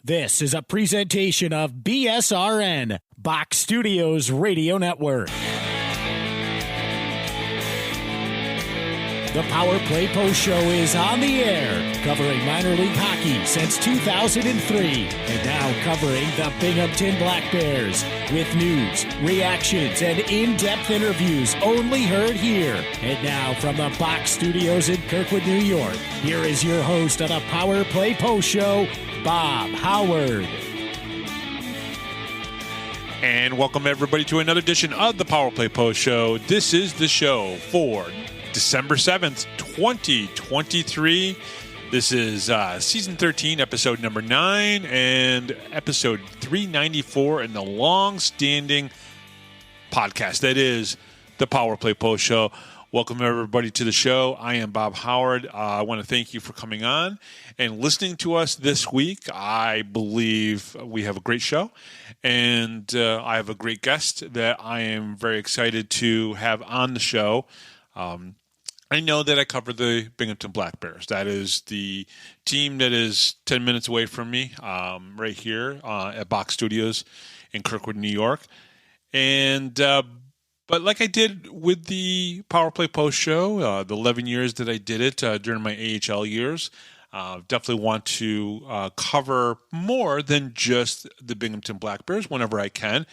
This is a presentation of BSRN, Box Studios Radio Network. The Power Play Post Show is on the air, covering minor league hockey since 2003, and now covering the Binghamton Black Bears with news, reactions, and in-depth interviews only heard here. And now from the Box Studios in Kirkwood, New York, here is your host of the Power Play Post Show, Bob Howard. And welcome everybody to another edition of the Power Play Post Show. This is the show for December 7th, 2023. This is Season 13, Episode number 9, and Episode 394 in the long-standing podcast that is the Power Play Post Show. Welcome, everybody, to the show. I am Bob Howard. I want to thank you for coming on and listening to us this week. I believe we have a great show, and I have a great guest that I am very excited to have on the show. I know that I cover the Binghamton Black Bears. That is the team that is 10 minutes away from me, right here at Box Studios in Kirkwood, New York. And but like I did with the Power Play Post Show, the 11 years that I did it during my AHL years, definitely want to cover more than just the Binghamton Black Bears whenever I can.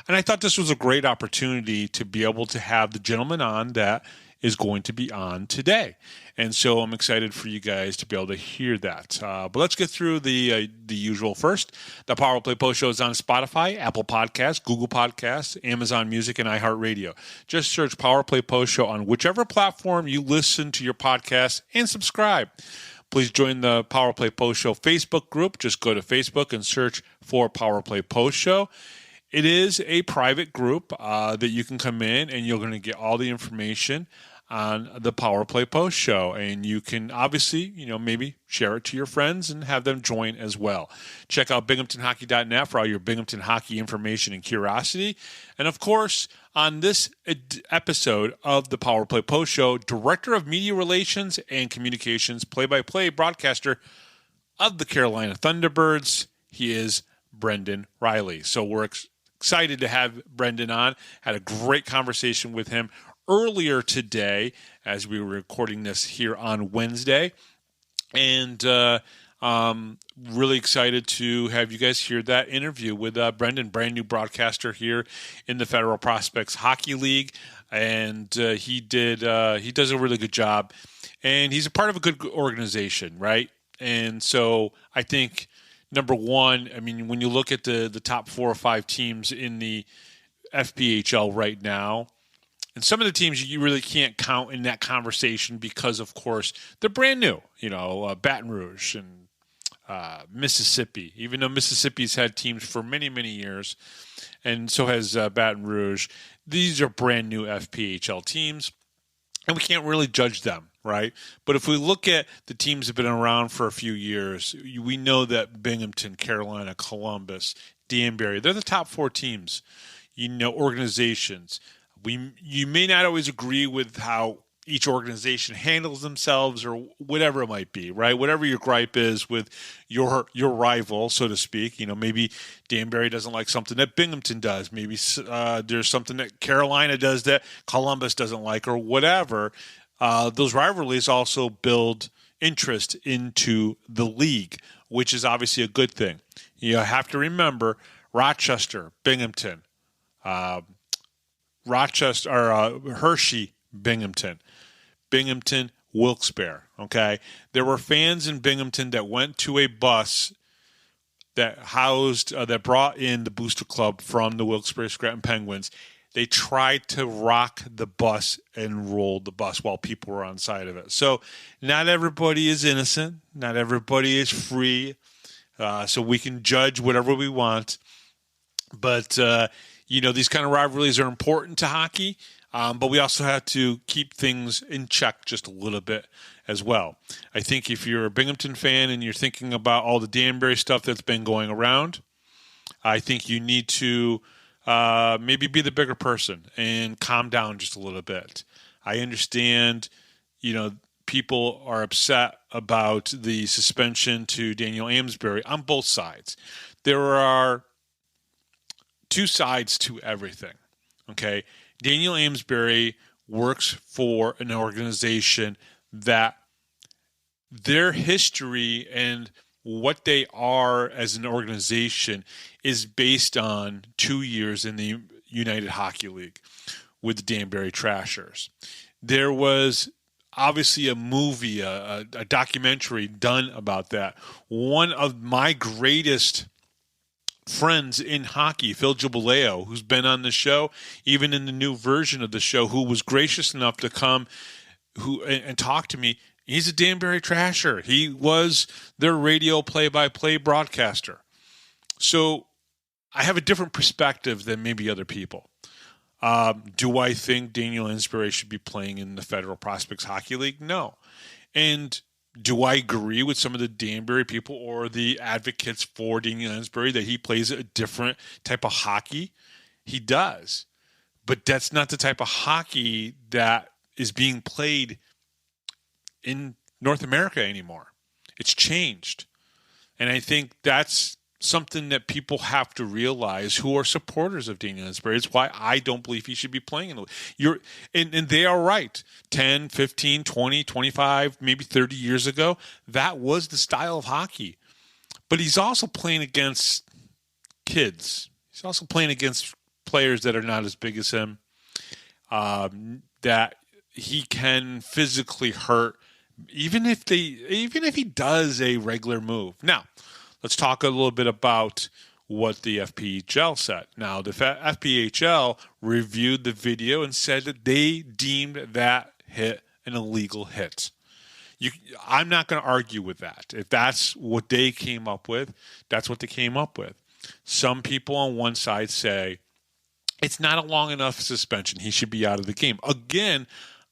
And I thought this was a great opportunity to be able to have the gentleman on that is going to be on today. And so I'm excited for you guys to be able to hear that. But let's get through the usual first. The Power Play Post Show is on Spotify, Apple Podcasts, Google Podcasts, Amazon Music, and iHeartRadio. Just search Power Play Post Show on whichever platform you listen to your podcast and subscribe. Please join the Power Play Post Show Facebook group. Just go to Facebook and search for Power Play Post Show. It is a private group that you can come in and you're going to get all the information on the Power Play Post Show. And you can obviously, maybe share it to your friends and have them join as well. Check out binghamtonhockey.net for all your Binghamton hockey information and curiosity. And of course, on this episode of the Power Play Post Show, Director of Media Relations and Communications, play-by-play broadcaster of the Carolina Thunderbirds, he is Brendan Reilly. So we're excited to have Brendan on. Had a great conversation with him earlier today as we were recording this here on Wednesday. And really excited to have you guys hear that interview with Brendan, brand new broadcaster here in the Federal Prospects Hockey League. And he does a really good job. And he's a part of a good organization, right? And so I think, number one, when you look at the top 4 or 5 teams in the FPHL right now, and some of the teams you really can't count in that conversation because, of course, they're brand new. Baton Rouge and Mississippi, even though Mississippi's had teams for many, many years, and so has Baton Rouge. These are brand new FPHL teams, and we can't really judge them, right? But if we look at the teams that have been around for a few years, we know that Binghamton, Carolina, Columbus, Danbury, they're the top 4 teams, organizations. You may not always agree with how each organization handles themselves or whatever it might be, right? Whatever your gripe is with your rival, so to speak. Maybe Danbury doesn't like something that Binghamton does. Maybe there's something that Carolina does that Columbus doesn't like or whatever. Those rivalries also build interest into the league, which is obviously a good thing. You have to remember Rochester, Binghamton, Hershey, Binghamton, Wilkes-Barre, okay? There were fans in Binghamton that went to a bus that that brought in the Booster Club from the Wilkes-Barre Scranton Penguins. They tried to rock the bus and roll the bus while people were on side of it. So not everybody is innocent. Not everybody is free. So we can judge whatever we want. But these kind of rivalries are important to hockey, but we also have to keep things in check just a little bit as well. I think if you're a Binghamton fan and you're thinking about all the Danbury stuff that's been going around, I think you need to maybe be the bigger person and calm down just a little bit. I understand, people are upset about the suspension to Daniel Amesbury on both sides. There are two sides to everything, okay? Daniel Amesbury works for an organization that their history and what they are as an organization is based on 2 years in the United Hockey League with the Danbury Trashers. There was obviously a movie, a documentary done about that. One of my greatest friends in hockey, Phil Giubileo, who's been on the show, even in the new version of the show, who was gracious enough to come and talk to me. He's a Danbury Trasher. He was their radio play-by-play broadcaster. So I have a different perspective than maybe other people. Do I think Daniel Amesbury should be playing in the Federal Prospects Hockey League? No. And do I agree with some of the Danbury people or the advocates for Daniel Amesbury that he plays a different type of hockey? He does. But that's not the type of hockey that is being played in North America anymore. It's changed. And I think that's something that people have to realize who are supporters of Daniel Amesbury. It's why I don't believe he should be playing in the league. And they are right. 10, 15, 20, 25, maybe 30 years ago, that was the style of hockey. But he's also playing against kids. He's also playing against players that are not as big as him, that he can physically hurt even if he does a regular move. Now, let's talk a little bit about what the FPHL said. Now, the FPHL reviewed the video and said that they deemed that hit an illegal hit. I'm not going to argue with that. If that's what they came up with, that's what they came up with. Some people on one side say it's not a long enough suspension. He should be out of the game. Again,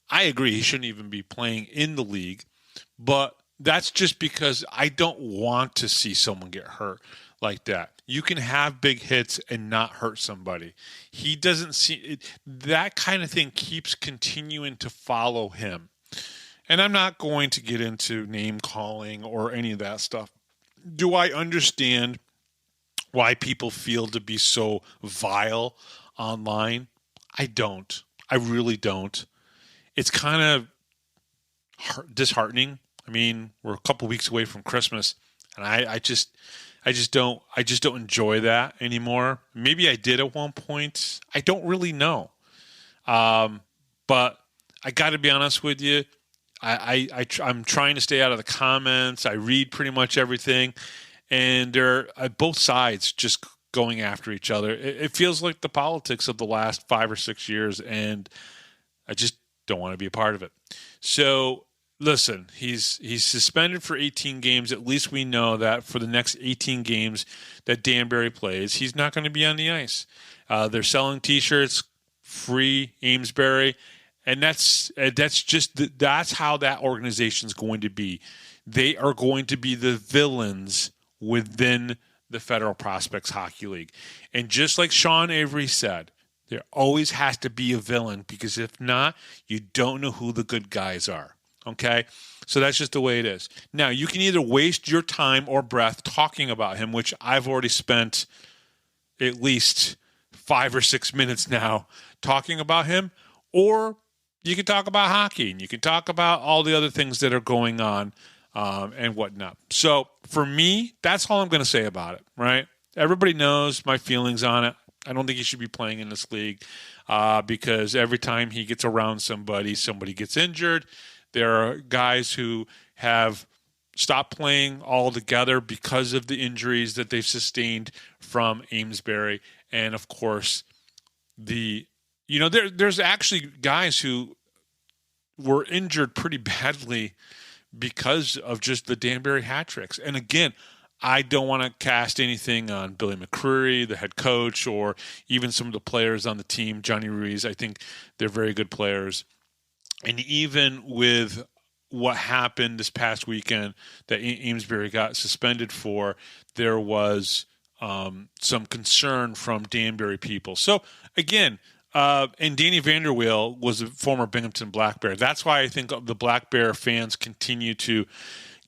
I agree. He shouldn't even be playing in the league, but that's just because I don't want to see someone get hurt like that. You can have big hits and not hurt somebody. He doesn't see it. That kind of thing keeps continuing to follow him. And I'm not going to get into name calling or any of that stuff. Do I understand why people feel to be so vile online? I don't. I really don't. It's kind of disheartening. I mean, we're a couple weeks away from Christmas, and I just don't enjoy that anymore. Maybe I did at one point. I don't really know. But I got to be honest with you. I'm trying to stay out of the comments. I read pretty much everything, and they're both sides just going after each other. It feels like the politics of the last 5 or 6 years, and I just don't want to be a part of it. So listen, he's suspended for 18 games. At least we know that for the next 18 games that Danbury plays, he's not going to be on the ice. They're selling T-shirts, free Amesbury, and that's how that organization's going to be. They are going to be the villains within the Federal Prospects Hockey League. And just like Sean Avery said, there always has to be a villain, because if not, you don't know who the good guys are. Okay? So that's just the way it is. Now, you can either waste your time or breath talking about him, which I've already spent at least 5 or 6 minutes now talking about him, or you can talk about hockey, and you can talk about all the other things that are going on and whatnot. So for me, that's all I'm going to say about it, right? Everybody knows my feelings on it. I don't think he should be playing in this league because every time he gets around somebody gets injured. There are guys who have stopped playing altogether because of the injuries that they've sustained from Amesbury. And, of course, there's actually guys who were injured pretty badly because of just the Danbury hat tricks. And, again, I don't want to cast anything on Billy McCreary, the head coach, or even some of the players on the team, Johnny Ruiz. I think they're very good players. And even with what happened this past weekend that Amesbury got suspended for, there was some concern from Danbury people. So, again, and Danny Vanderweel was a former Binghamton Black Bear. That's why I think the Black Bear fans continue to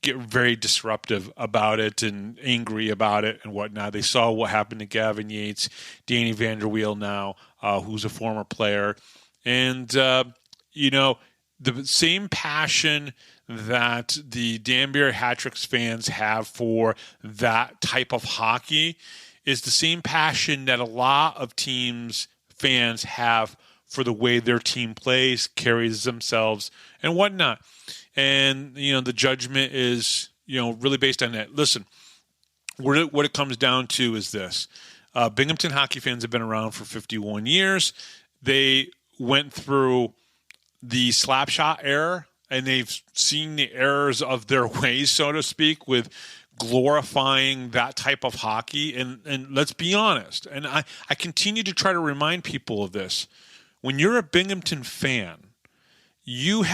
get very disruptive about it and angry about it and whatnot. They saw what happened to Gavin Yates, Danny Vanderweel now, who's a former player. And, the same passion that the Danbury Hat-Tricks fans have for that type of hockey is the same passion that a lot of teams' fans have for the way their team plays, carries themselves, and whatnot. And, the judgment is, really based on that. Listen, what it comes down to is this. Binghamton hockey fans have been around for 51 years. They went through the slapshot era, and they've seen the errors of their ways, so to speak, with glorifying that type of hockey. And let's be honest, and I continue to try to remind people of this. When you're a Binghamton fan, you're a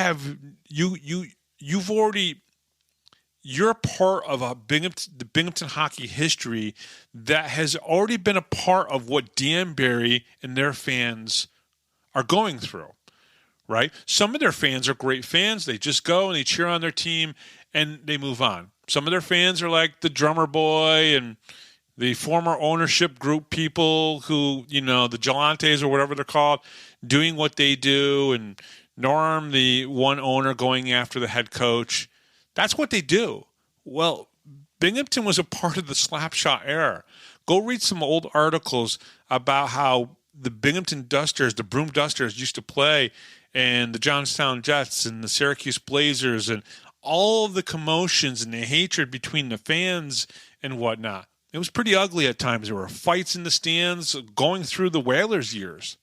part of the Binghamton hockey history that has already been a part of what Danbury and their fans are going through, right? Some of their fans are great fans. They just go and they cheer on their team and they move on. Some of their fans are like the drummer boy and the former ownership group people who, the Gelantes or whatever they're called, doing what they do, and Norm, the one owner, going after the head coach. That's what they do. Well, Binghamton was a part of the slapshot era. Go read some old articles about how the Binghamton Dusters, the Broom Dusters, used to play, and the Johnstown Jets and the Syracuse Blazers, and all of the commotions and the hatred between the fans and whatnot. It was pretty ugly at times. There were fights in the stands going through the Whalers years.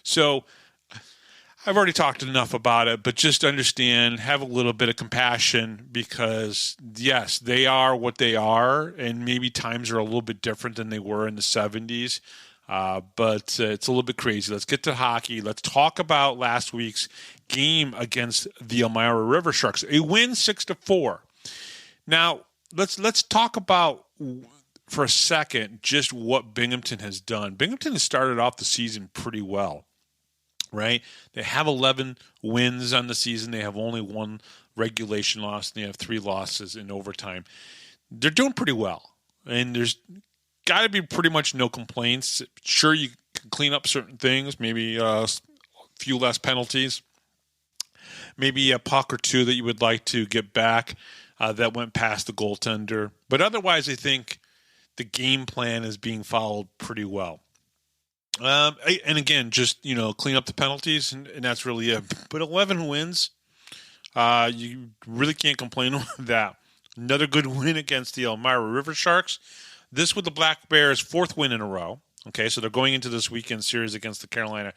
So I've already talked enough about it, but just understand, have a little bit of compassion, because, yes, they are what they are, and maybe times are a little bit different than they were in the 70s, but it's a little bit crazy. Let's get to hockey. Let's talk about last week's game against the Elmira River Sharks. A win 6-4. Now, let's talk about, for a second, just what Binghamton has done. Binghamton has started off the season pretty well. Right? They have 11 wins on the season. They have only one regulation loss, and they have 3 losses in overtime. They're doing pretty well, and there's got to be pretty much no complaints. Sure, you can clean up certain things, maybe a few less penalties, maybe a puck or two that you would like to get back that went past the goaltender. But otherwise, I think the game plan is being followed pretty well. And again, just, clean up the penalties, and that's really it. But 11 wins, you really can't complain with that. Another good win against the Elmira River Sharks. This with the Black Bears' 4th win in a row. Okay, so they're going into this weekend series against the Carolina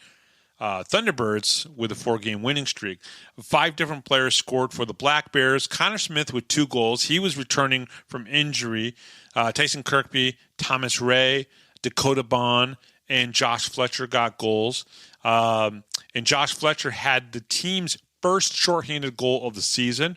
Thunderbirds with a 4-game winning streak. 5 different players scored for the Black Bears. Connor Smith with 2 goals. He was returning from injury. Tyson Kirkby, Thomas Ray, Dakota Bond, and Josh Fletcher got goals. And Josh Fletcher had the team's first shorthanded goal of the season.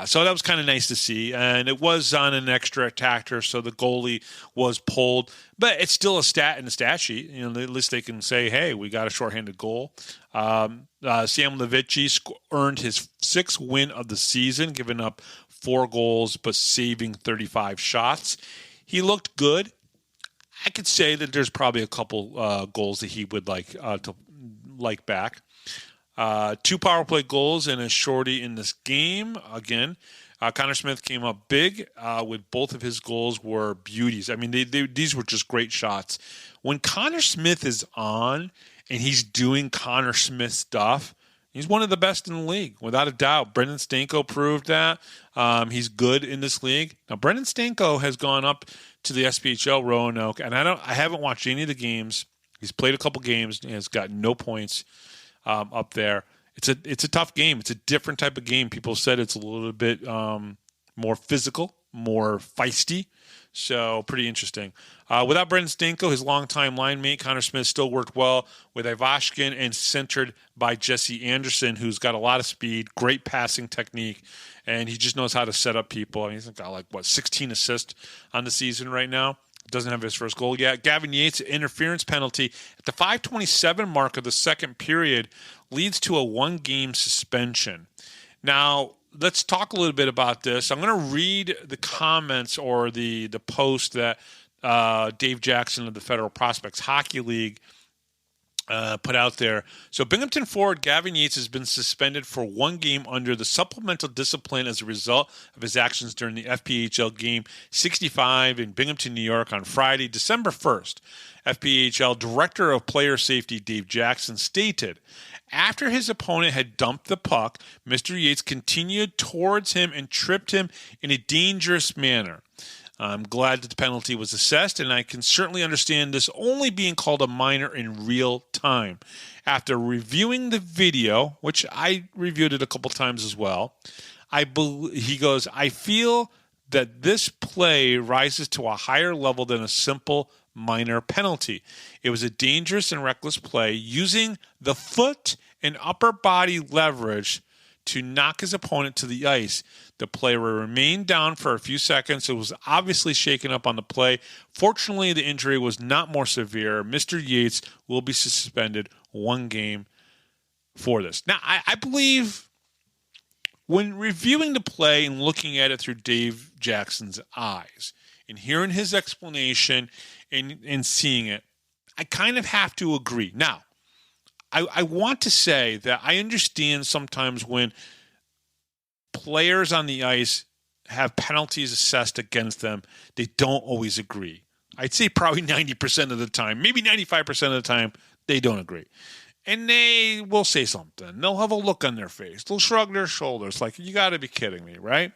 So that was kind of nice to see. And it was on an extra attacker, so the goalie was pulled. But it's still a stat in the stat sheet. At least they can say, hey, we got a shorthanded goal. Sam Levici earned his 6th win of the season, giving up 4 goals but saving 35 shots. He looked good. I could say that there's probably a couple goals that he would like to like back. 2 power play goals and a shorty in this game. Again, Connor Smith came up big with both of his goals were beauties. I mean, these were just great shots. When Connor Smith is on and he's doing Connor Smith stuff, he's one of the best in the league, without a doubt. Brendan Stanko proved that. He's good in this league. Now, Brendan Stanko has gone up to the SPHL Roanoke, and I haven't watched any of the games. He's played a couple games and has got no points up there. It's a tough game. It's a different type of game. People said it's a little bit more physical, more feisty. So pretty interesting. Without Brendan Stanko, his longtime line mate, Connor Smith, still worked well with Ivashkin and centered by Jesse Anderson, who's got a lot of speed, great passing technique, and he just knows how to set up people. I mean, he's got 16 assists on the season right now. doesn't have his first goal yet. Gavin Yates' interference penalty at the 5:27 mark of the second period leads to a 1-game suspension. Now, let's talk a little bit about this. I'm going to read the comments or the post that Dave Jackson of the Federal Prospects Hockey League put out there. So Binghamton forward Gavin Yates has been suspended for 1 game under the supplemental discipline as a result of his actions during the FPHL game 65 in Binghamton, New York on Friday, December 1st. FPHL Director of Player Safety Dave Jackson stated, after his opponent had dumped the puck, Mr. Yates continued towards him and tripped him in a dangerous manner. I'm glad that the penalty was assessed, and I can certainly understand this only being called a minor in real time. After reviewing the video, which I reviewed it a couple times as well, he goes, I feel that this play rises to a higher level than a simple minor penalty. It was a dangerous and reckless play using the foot and upper body leverage to knock his opponent to the ice. The player remained down for a few seconds. It was obviously shaken up on the play. Fortunately, the injury was not more severe. Mr. Yates will be suspended 1 game for this. Now, I believe when reviewing the play and looking at it through Dave Jackson's eyes and hearing his explanation and seeing it, I kind of have to agree. Now, I want to say that I understand sometimes when players on the ice have penalties assessed against them, they don't always agree. I'd say probably 90% of the time, maybe 95% of the time, they don't agree. And they will say something. They'll have a look on their face. They'll shrug their shoulders like, you got to be kidding me, right?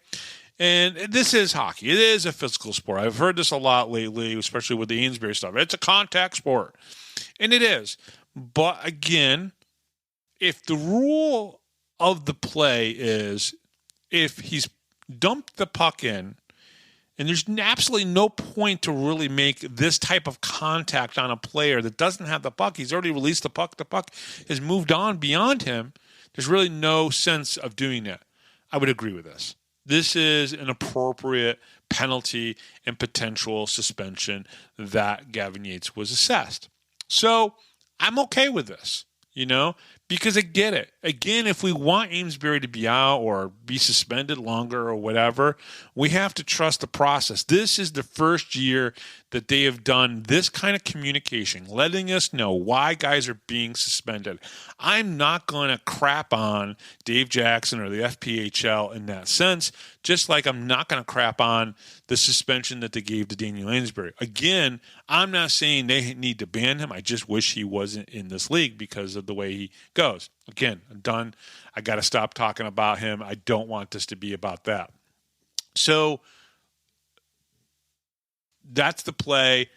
And this is hockey. It is a physical sport. I've heard this a lot lately, especially with the Amesbury stuff. It's a contact sport. And it is. But again, if the rule of the play is if he's dumped the puck in, and there's absolutely no point to really make this type of contact on a player that doesn't have the puck. He's already released the puck. The puck has moved on beyond him. There's really no sense of doing that. I would agree with this. This is an appropriate penalty and potential suspension that Gavin Yates was assessed. So I'm okay with this, because I get it. Again, if we want Amesbury to be out or be suspended longer or whatever, we have to trust the process. This is the first year that they have done this kind of communication, letting us know why guys are being suspended. I'm not going to crap on Dave Jackson or the FPHL in that sense, just like I'm not going to crap on the suspension that they gave to Daniel Amesbury. Again, I'm not saying they need to ban him. I just wish he wasn't in this league because of the way he goes. Again, I'm done. I got to stop talking about him. I don't want this to be about that. So that's the play.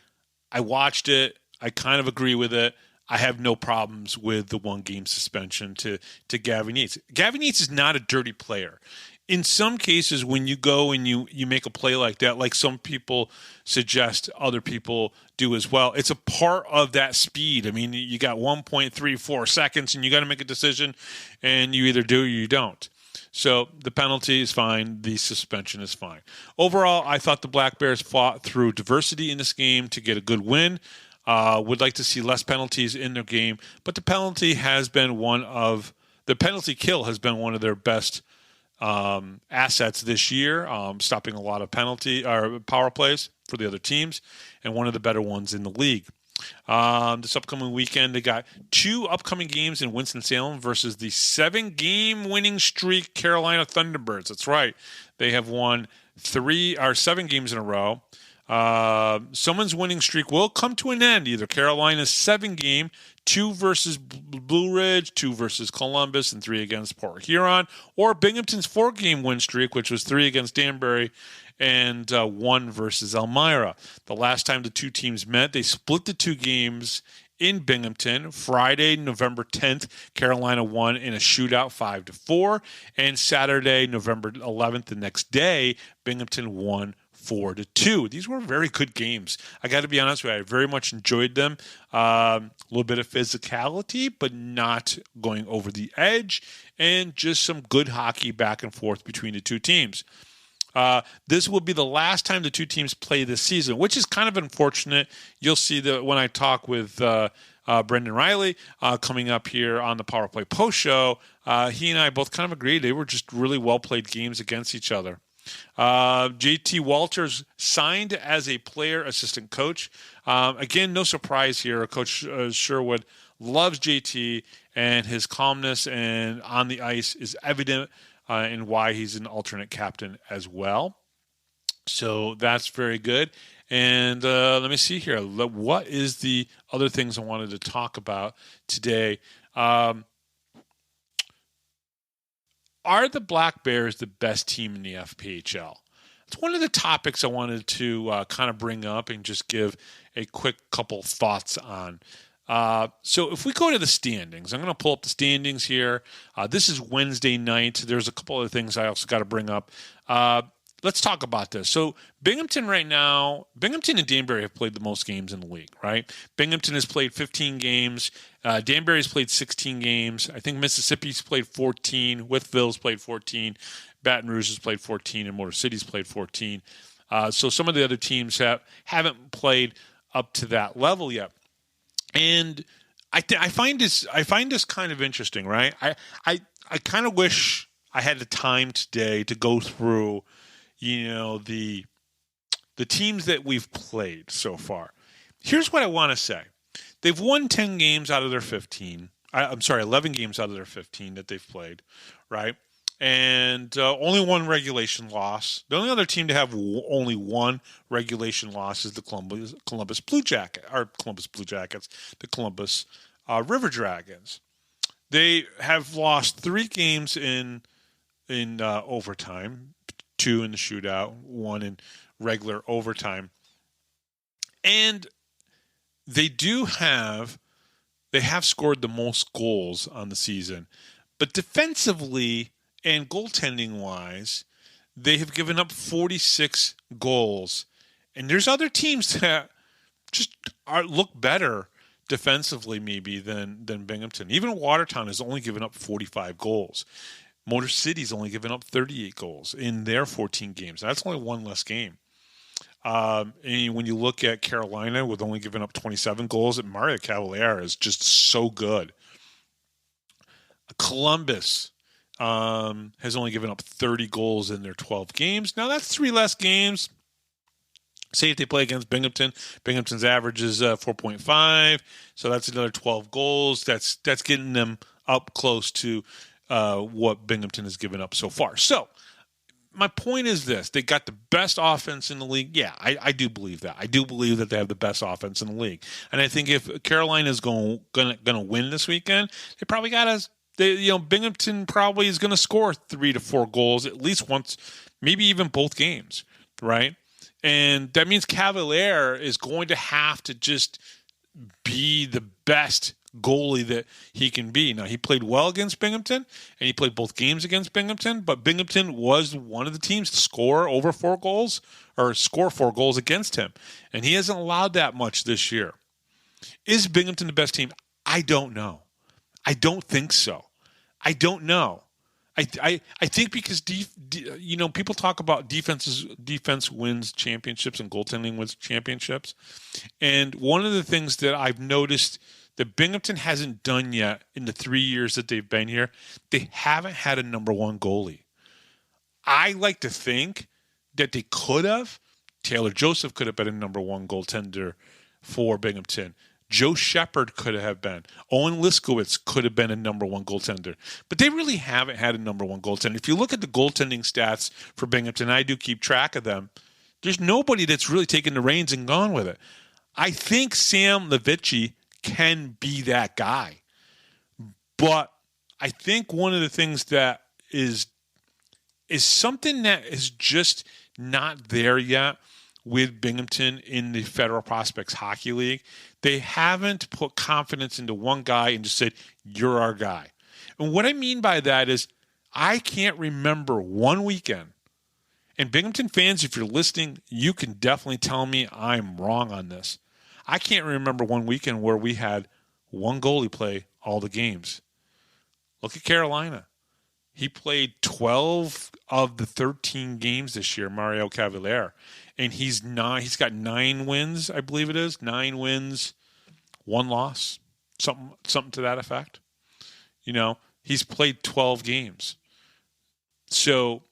I watched it. I kind of agree with it. I have no problems with the 1-game suspension to Gavin Yates. Gavin Yates is not a dirty player. In some cases, when you go and you make a play like that, like some people suggest other people do as well, it's a part of that speed. I mean, you got 1.34 seconds and you got to make a decision, and you either do or you don't. So the penalty is fine. The suspension is fine. Overall, I thought the Black Bears fought through diversity in this game to get a good win. Would like to see less penalties in their game, but the penalty kill has been one of their best assets this year, stopping a lot of penalty or power plays for the other teams, and one of the better ones in the league. This upcoming weekend, they got 2 upcoming games in Winston-Salem versus the 7-game winning streak Carolina Thunderbirds. That's right. They have won 7 games in a row. Someone's winning streak will come to an end. Either Carolina's 7-game, 2 versus Blue Ridge, 2 versus Columbus, and 3 against Port Huron, or Binghamton's 4-game win streak, which was 3 against Danbury and 1 versus Elmira. The last time the two teams met, they split the 2 games in Binghamton. Friday, November 10th, Carolina won in a shootout 5-4, and Saturday, November 11th, the next day, Binghamton won 4-2. These were very good games. I got to be honest with you, I very much enjoyed them. A little bit of physicality, but not going over the edge, and just some good hockey back and forth between the two teams. This will be the last time the two teams play this season, which is kind of unfortunate. You'll see that when I talk with Brendan Reilly coming up here on the Power Play Post Show. He and I both kind of agreed they were just really well-played games against each other. JT Walters signed as a player assistant coach. Again, no surprise here. Coach Sherwood loves JT, and his calmness and on the ice is evident in why he's an alternate captain as well. So that's very good. And let me see here. What is the other things I wanted to talk about today? Are the Black Bears the best team in the FPHL? It's one of the topics I wanted to kind of bring up and just give a quick couple thoughts on. So if we go to the standings, I'm going to pull up the standings here. This is Wednesday night. There's a couple other things I also got to bring up. Let's talk about this. So Binghamton right now, Binghamton and Danbury have played the most games in the league, right? Binghamton has played 15 games. Danbury's played 16 games. I think Mississippi's played 14. Wytheville's played 14. Baton Rouge has played 14, and Motor City's played 14. So some of the other teams haven't played up to that level yet. And I find this kind of interesting, right? I kind of wish I had the time today to go through, the teams that we've played so far. Here's what I want to say. They've won 10 games out of their 15. 11 games out of their 15 that they've played, right? And only one regulation loss. The only other team to have only one regulation loss is the Columbus Blue Jackets, the Columbus River Dragons. They have lost 3 games in overtime, 2 in the shootout, 1 in regular overtime. And they have scored the most goals on the season. But defensively and goaltending-wise, they have given up 46 goals. And there's other teams that just look better defensively maybe than Binghamton. Even Watertown has only given up 45 goals. Motor City's only given up 38 goals in their 14 games. That's only one less game. And when you look at Carolina with only giving up 27 goals, Mario Cavalier is just so good. Columbus has only given up 30 goals in their 12 games. Now, that's 3 less games. Say if they play against Binghamton, Binghamton's average is 4.5, so that's another 12 goals. That's getting them up close to what Binghamton has given up so far. So my point is this. They got the best offense in the league. Yeah, I do believe that. I do believe that they have the best offense in the league. And I think if Carolina is going to win this weekend, they probably got to Binghamton probably is going to score 3 to 4 goals at least once, maybe even both games, right? And that means Cavalier is going to have to just be the best goalie that he can be. Now, he played well against Binghamton, and he played both games against Binghamton, but Binghamton was one of the teams to score over 4 goals or score 4 goals against him, and he hasn't allowed that much this year. Is Binghamton the best team? I don't know. I don't think so. I don't know. I think because people talk about defense wins championships and goaltending wins championships, and one of the things that I've noticed that Binghamton hasn't done yet in the 3 years that they've been here, they haven't had a number 1 goalie. I like to think that they could have. Taylor Joseph could have been a number 1 goaltender for Binghamton. Joe Shepard could have been. Owen Liskowitz could have been a number 1 goaltender. But they really haven't had a number 1 goaltender. If you look at the goaltending stats for Binghamton, I do keep track of them, there's nobody that's really taken the reins and gone with it. I think Sam Levici can be that guy. But I think one of the things that is something that is just not there yet with Binghamton in the Federal Prospects Hockey League. They haven't put confidence into one guy and just said, you're our guy. And what I mean by that is I can't remember one weekend. And Binghamton fans, if you're listening, you can definitely tell me I'm wrong on this. I can't remember one weekend where we had one goalie play all the games. Look at Carolina. He played 12 of the 13 games this year, Mario Cavalier. And he's got 9 wins, I believe it is. 9 wins, 1 loss, something to that effect. He's played 12 games. So,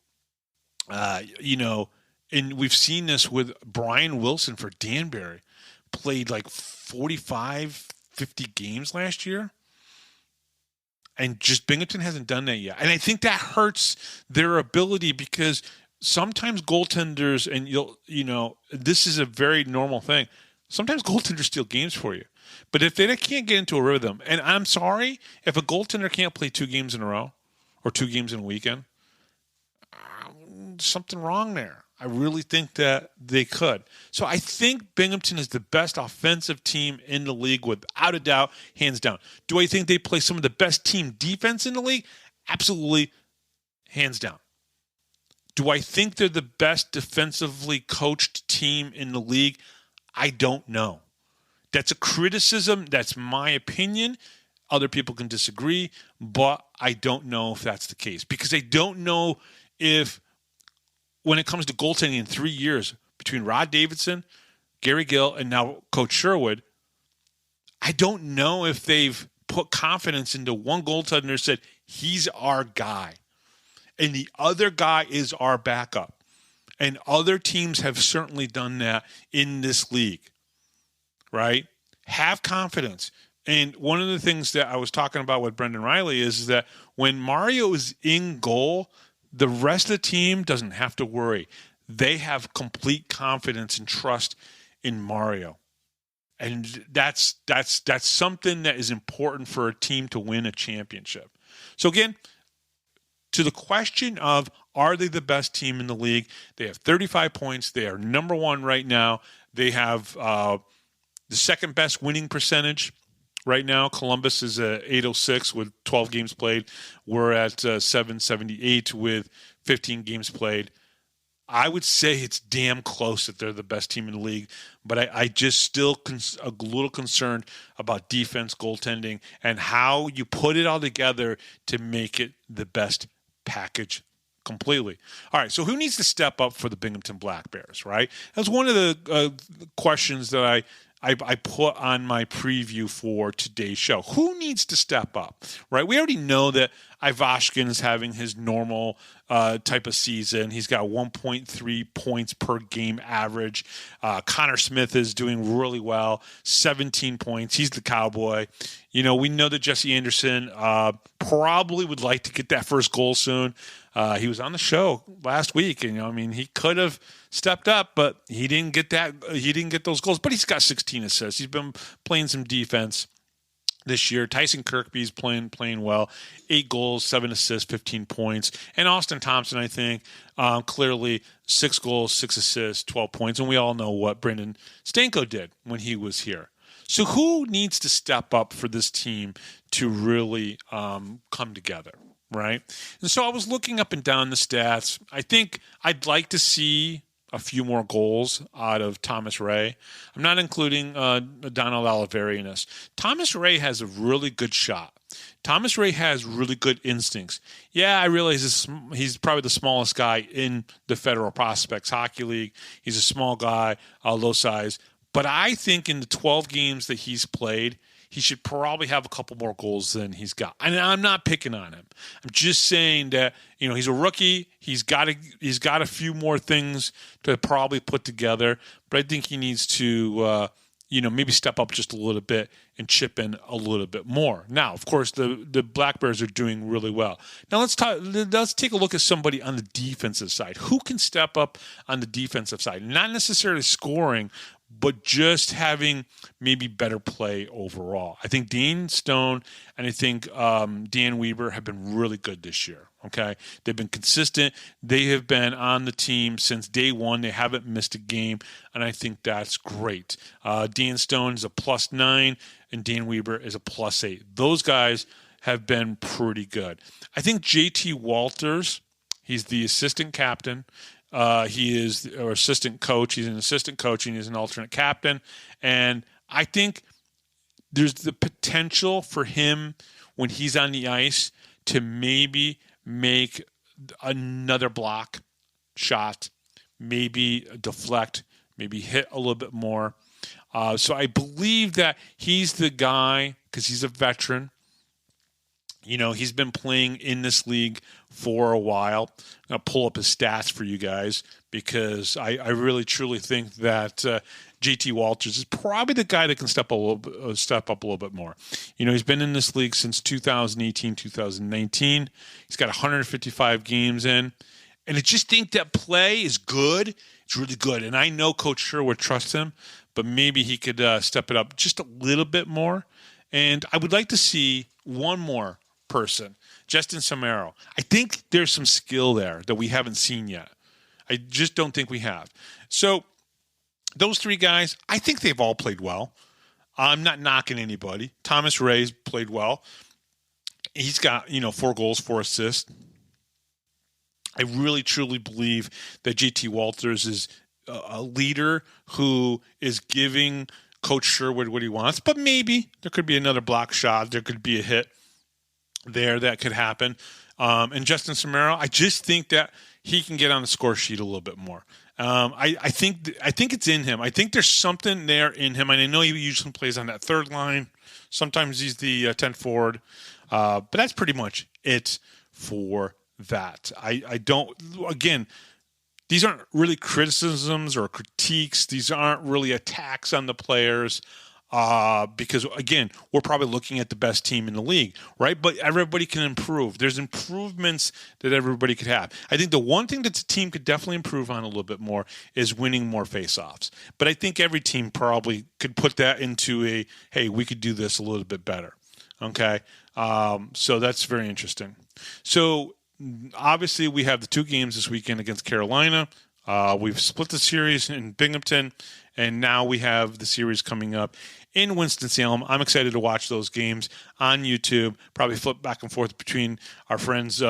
and we've seen this with Brian Wilson for Danbury. Played like 45, 50 games last year. And just Binghamton hasn't done that yet. And I think that hurts their ability because sometimes goaltenders, and this is a very normal thing. Sometimes goaltenders steal games for you. But if they can't get into a rhythm, and I'm sorry, if a goaltender can't play 2 games in a row or 2 games in a weekend, something wrong there. I really think that they could. So I think Binghamton is the best offensive team in the league without a doubt, hands down. Do I think they play some of the best team defense in the league? Absolutely, hands down. Do I think they're the best defensively coached team in the league? I don't know. That's a criticism. That's my opinion. Other people can disagree, but I don't know if that's the case because I don't know if when it comes to goaltending in 3 years between Rod Davidson, Gary Gill, and now Coach Sherwood, I don't know if they've put confidence into one goaltender and said, he's our guy. And the other guy is our backup. And other teams have certainly done that in this league, right? Have confidence. And one of the things that I was talking about with Brendan Reilly is that when Mario is in goal, the rest of the team doesn't have to worry. They have complete confidence and trust in Mario. And that's something that is important for a team to win a championship. So again, to the question of are they the best team in the league? They have 35 points. They are number 1 right now. They have the second best winning percentage right now. Columbus is at 806 with 12 games played. We're at 778 with 15 games played. I would say it's damn close that they're the best team in the league, but I just still a little concerned about defense, goaltending, and how you put it all together to make it the best package completely. All right, so who needs to step up for the Binghamton Black Bears, right? That's one of the questions that I put on my preview for today's show. Who needs to step up, right? We already know that Ivashkin is having his normal type of season. He's got 1.3 points per game average. Connor Smith is doing really well, 17 points. He's the cowboy. We know that Jesse Anderson probably would like to get that first goal soon. He was on the show last week, and he could have stepped up, but he didn't get that. He didn't get those goals. But he's got 16 assists. He's been playing some defense this year. Tyson Kirkby's playing well. 8 goals, 7 assists, 15 points. And Austin Thompson, I think, clearly 6 goals, 6 assists, 12 points. And we all know what Brendan Stanko did when he was here. So who needs to step up for this team to really come together, right? And so I was looking up and down the stats. I think I'd like to see a few more goals out of Thomas Ray. I'm not including Donald Oliveri in this. Thomas Ray has a really good shot. Thomas Ray has really good instincts. Yeah, I realize he's probably the smallest guy in the Federal Prospects Hockey League. He's a small guy, low size. But I think in the 12 games that he's played, he should probably have a couple more goals than he's got. And I'm not picking on him. I'm just saying that, he's a rookie. He's got a few more things to probably put together. But I think he needs to, maybe step up just a little bit and chip in a little bit more. Now, of course, the Black Bears are doing really well. Now let's take a look at somebody on the defensive side. Who can step up on the defensive side? Not necessarily scoring, but just having maybe better play overall. I think Dean Stone and I think Dan Weber have been really good this year. Okay, they've been consistent. They have been on the team since day one. They haven't missed a game, and I think that's great. Dan Stone is a +9, and Dan Weber is a +8. Those guys have been pretty good. I think JT Walters, he's the assistant captain. He is our assistant coach. He's an assistant coach, and he's an alternate captain. And I think there's the potential for him when he's on the ice to maybe make another block shot, maybe deflect, maybe hit a little bit more. So I believe that he's the guy, because he's a veteran. He's been playing in this league for a while. I'm going to pull up his stats for you guys, because I really, truly think that JT Walters is probably the guy that can step up a little bit more. He's been in this league since 2018, 2019. He's got 155 games in. And I just think that play is good. It's really good. And I know Coach Sherwood trusts him, but maybe he could step it up just a little bit more. And I would like to see one more person, Justin Samaro. I think there's some skill there that we haven't seen yet. I just don't think we have. So those three guys, I think they've all played well. I'm not knocking anybody. Thomas Ray's played well. He's got, 4 goals, 4 assists. I really, truly believe that JT Walters is a leader who is giving Coach Sherwood what he wants, but maybe there could be another block shot. There could be a hit there that could happen. And Justin Samaro, I just think that he can get on the score sheet a little bit more. I think it's in him. I think there's something there in him, and I know he usually plays on that third line. Sometimes he's the 10th forward, but that's pretty much it for that. I don't, again, these aren't really criticisms or critiques. These aren't really attacks on the players, because, again, we're probably looking at the best team in the league, right? But everybody can improve. There's improvements that everybody could have. I think the one thing that the team could definitely improve on a little bit more is winning more faceoffs. But I think every team probably could put that into hey, we could do this a little bit better, okay? So that's very interesting. So, obviously, we have the 2 games this weekend against Carolina. We've split the series in Binghamton, and now we have the series coming up in Winston-Salem. I'm excited to watch those games on YouTube, probably flip back and forth between our friends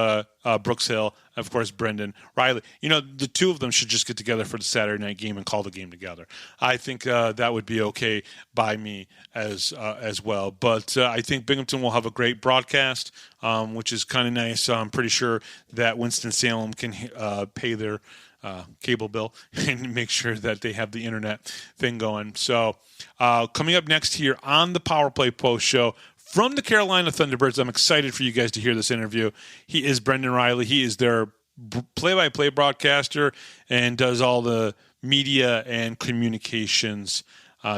Brooks Hill, and of course, Brendan, Reilly. The 2 of them should just get together for the Saturday night game and call the game together. I think that would be okay by me as well. But I think Binghamton will have a great broadcast, which is kind of nice. I'm pretty sure that Winston-Salem can pay their cable bill and make sure that they have the internet thing going. So coming up next here on the Power Play Post Show from the Carolina Thunderbirds, I'm excited for you guys to hear this interview. He is Brendan Reilly. He is their play-by-play broadcaster and does all the media and communications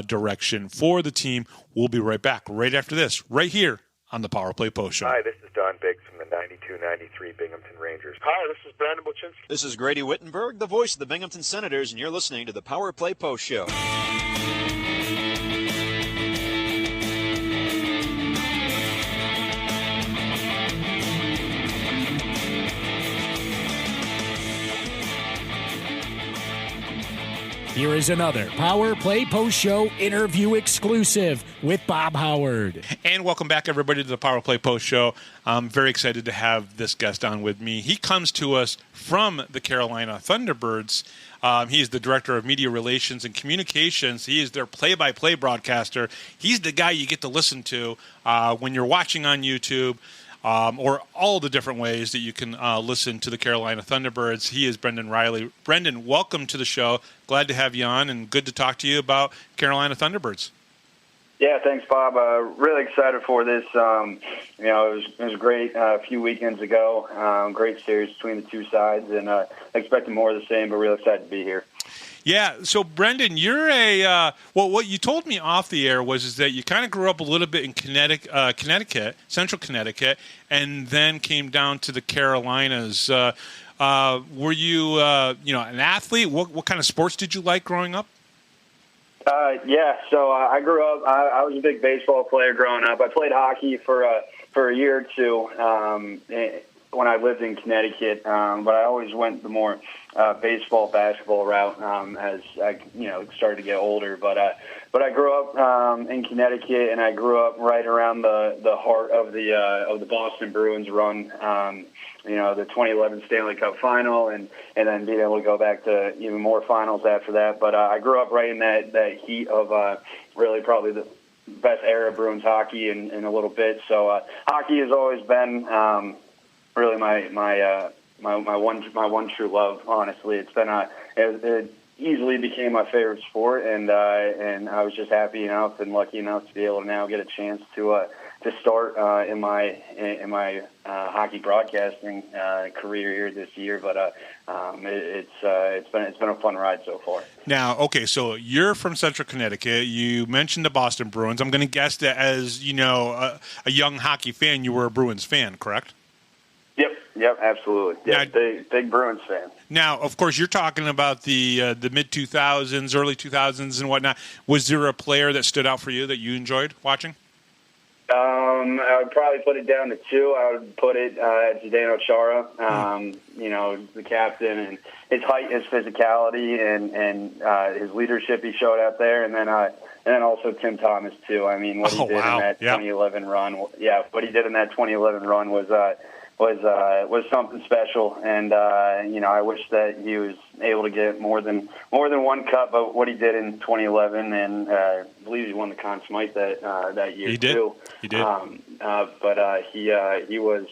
direction for the team. We'll be right back right after this, right here on the Power Play Post Show. Hi, this is Don Biggs from the 92-93 Binghamton Rangers. Hi, this is Brandon Buczynski. This is Grady Wittenberg, the voice of the Binghamton Senators, and you're listening to the Power Play Post Show. Here is another Power Play Post Show interview exclusive with Bob Howard. And welcome back, everybody, to the Power Play Post Show. I'm very excited to have this guest on with me. He comes to us from the Carolina Thunderbirds. He is the Director of Media Relations and Communications. He is their play-by-play broadcaster. He's the guy you get to listen to when you're watching on YouTube. Or all the different ways that you can listen to the Carolina Thunderbirds. He is Brendan Reilly. Brendan, welcome to the show. Glad to have you on, and good to talk to you about Carolina Thunderbirds. Yeah, thanks, Bob. Really excited for this. It was great a few weekends ago. Great series between the two sides, and expecting more of the same, but really excited to be here. Yeah, so Brendan, you're what you told me off the air is that you kind of grew up a little bit in Connecticut, Central Connecticut, and then came down to the Carolinas. Were you, an athlete? What kind of sports did you like growing up? So I grew up. I was a big baseball player growing up. I played hockey for a year or two when I lived in Connecticut, but I always went the more baseball, basketball route as I started to get older. But I grew up in Connecticut, and I grew up right around the heart of the Boston Bruins run. The 2011 Stanley Cup final, and then being able to go back to even more finals after that. But I grew up right in that heat of really probably the best era of Bruins hockey in a little bit. So hockey has always been really my one true love. Honestly, it's been it easily became my favorite sport, and I was just happy enough and lucky enough to be able to now get a chance to start in my hockey broadcasting career here this year. But it's been a fun ride so far. Now, okay, so you're from Central Connecticut. You mentioned the Boston Bruins. I'm going to guess that as a young hockey fan, you were a Bruins fan, correct? Yep, absolutely. Yeah, big Bruins fan. Now, of course, you're talking about the mid 2000s, early 2000s, and whatnot. Was there a player that stood out for you that you enjoyed watching? I would probably put it down to two. I would put it at Zdeno Chara. The captain, and his height, his physicality, and his leadership he showed out there, and then also Tim Thomas too. I mean, what he did in that 2011 run. Yeah, what he did in that 2011 run was something special, and I wish that he was able to get more than one cup. But what he did in 2011, and I believe he won the Conn Smythe that year too. He did. But he was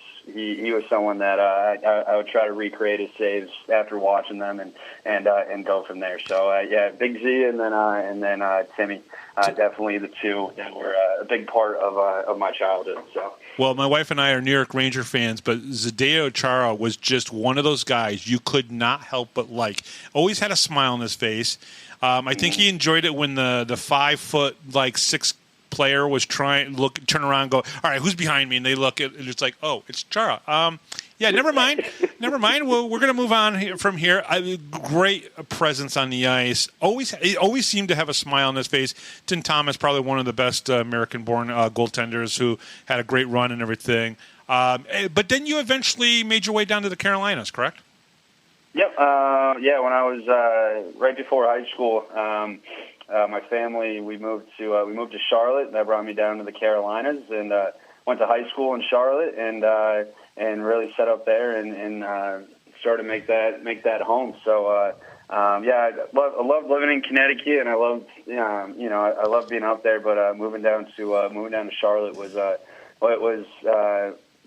someone that I would try to recreate his saves after watching them and go from there. So Big Z and then Timmy, definitely the two that were a big part of my childhood. So. Well, my wife and I are New York Ranger fans, but Zdeno Chara was just one of those guys you could not help but like. Always had a smile on his face. I think he enjoyed it when the 5'6" player was turn around and go, all right, who's behind me? And they look at it, and it's like, oh, it's Chara. Never mind. Well, we're going to move on from here. Great presence on the ice. He always seemed to have a smile on his face. Tim Thomas, probably one of the best American-born goaltenders who had a great run and everything. But then you eventually made your way down to the Carolinas, correct? Yep. When I was right before high school, my family we moved to Charlotte. That brought me down to the Carolinas, and went to high school in Charlotte, and really set up there and started to make that home. So I love living in Connecticut, and I love I love being up there. But moving down to Charlotte was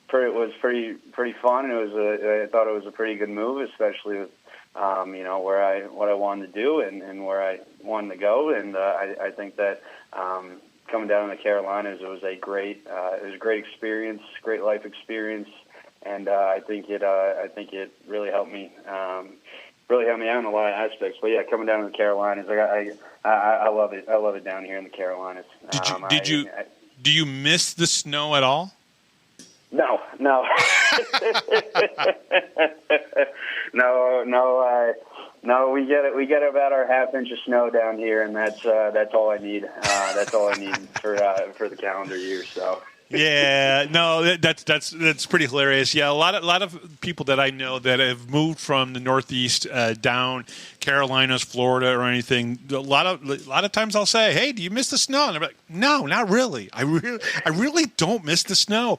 pretty fun. I thought it was a pretty good move, especially with what I wanted to do and where I wanted to go. And I think that coming down to the Carolinas, it was a great experience, great life experience, and I think it really helped me out in a lot of aspects. But yeah, coming down to the Carolinas, I love it. I love it down here in the Carolinas. Do you miss the snow at all? No. No, we get about our half inch of snow down here, and that's all I need. That's all I need for the calendar year. So. Yeah, no, that's pretty hilarious. Yeah, a lot of people that I know that have moved from the Northeast down Carolinas, Florida, or anything. A lot of times I'll say, "Hey, do you miss the snow?" And they're like, "No, not really. I really don't miss the snow."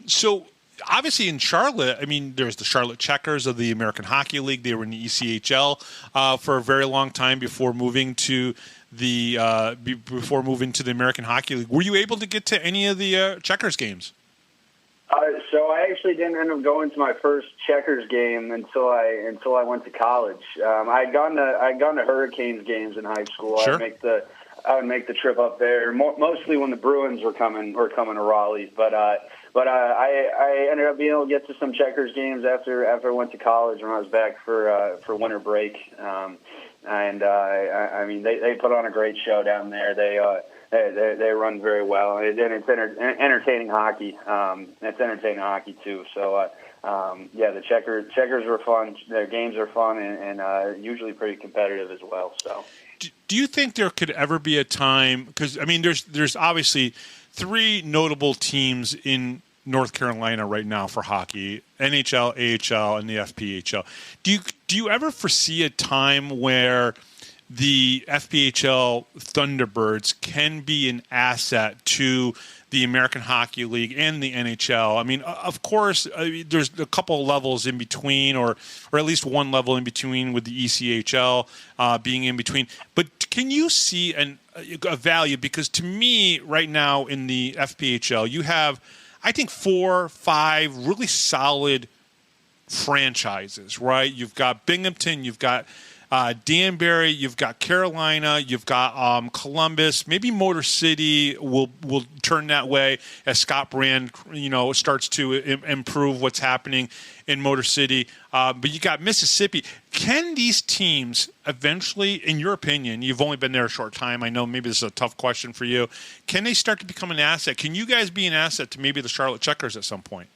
So obviously in Charlotte, I mean, there's the Charlotte Checkers of the American Hockey League. They were in the ECHL for a very long time before moving to the American Hockey League. Were you able to get to any of the Checkers games? So I actually didn't end up going to my first Checkers game until I went to college. I'd gone to Hurricanes games in high school. Sure. I would make the trip up there, mostly when the Bruins were coming to Raleigh. But I ended up being able to get to some Checkers games after I went to college when I was back for winter break. I mean, they put on a great show down there. They run very well, and it's entertaining hockey. It's entertaining hockey too. So the Checkers were fun. Their games are fun and usually pretty competitive as well. So. Do you think there could ever be a time? Because I mean, there's obviously three notable teams in North Carolina right now for hockey: NHL, AHL, and the FPHL. Do you ever foresee a time where the FPHL Thunderbirds can be an asset to the American Hockey League and the NHL? I mean, of course, there's a couple levels in between, or at least one level in between with the ECHL being in between. But can you see a value? Because to me, right now in the FPHL, you have I think 4 or 5 really solid franchises, right? You've got Binghamton, you've got Danbury, you've got Carolina, you've got Columbus. Maybe Motor City will turn that way as Scott Brand, starts to improve what's happening in Motor City. But you got Mississippi. Can these teams eventually, in your opinion, you've only been there a short time, I know maybe this is a tough question for you, can they start to become an asset? Can you guys be an asset to maybe the Charlotte Checkers at some point?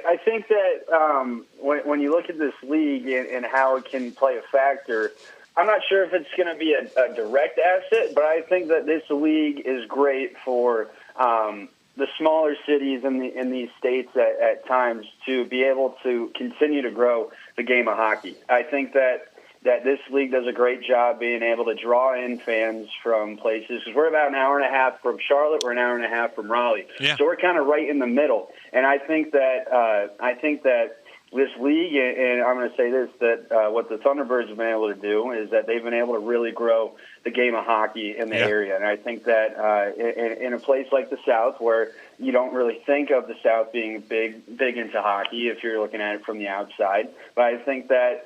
I think that when you look at this league and how it can play a factor, I'm not sure if it's going to be a direct asset, but I think that this league is great for the smaller cities in these states at times to be able to continue to grow the game of hockey. I think that this league does a great job being able to draw in fans from places, because we're about an hour and a half from Charlotte, we're an hour and a half from Raleigh, so we're kind of right in the middle. And I think that this league, and I'm going to say this, that what the Thunderbirds have been able to do is that they've been able to really grow the game of hockey in the area. And I think that in a place like the South, where you don't really think of the South being big into hockey if you're looking at it from the outside, but I think that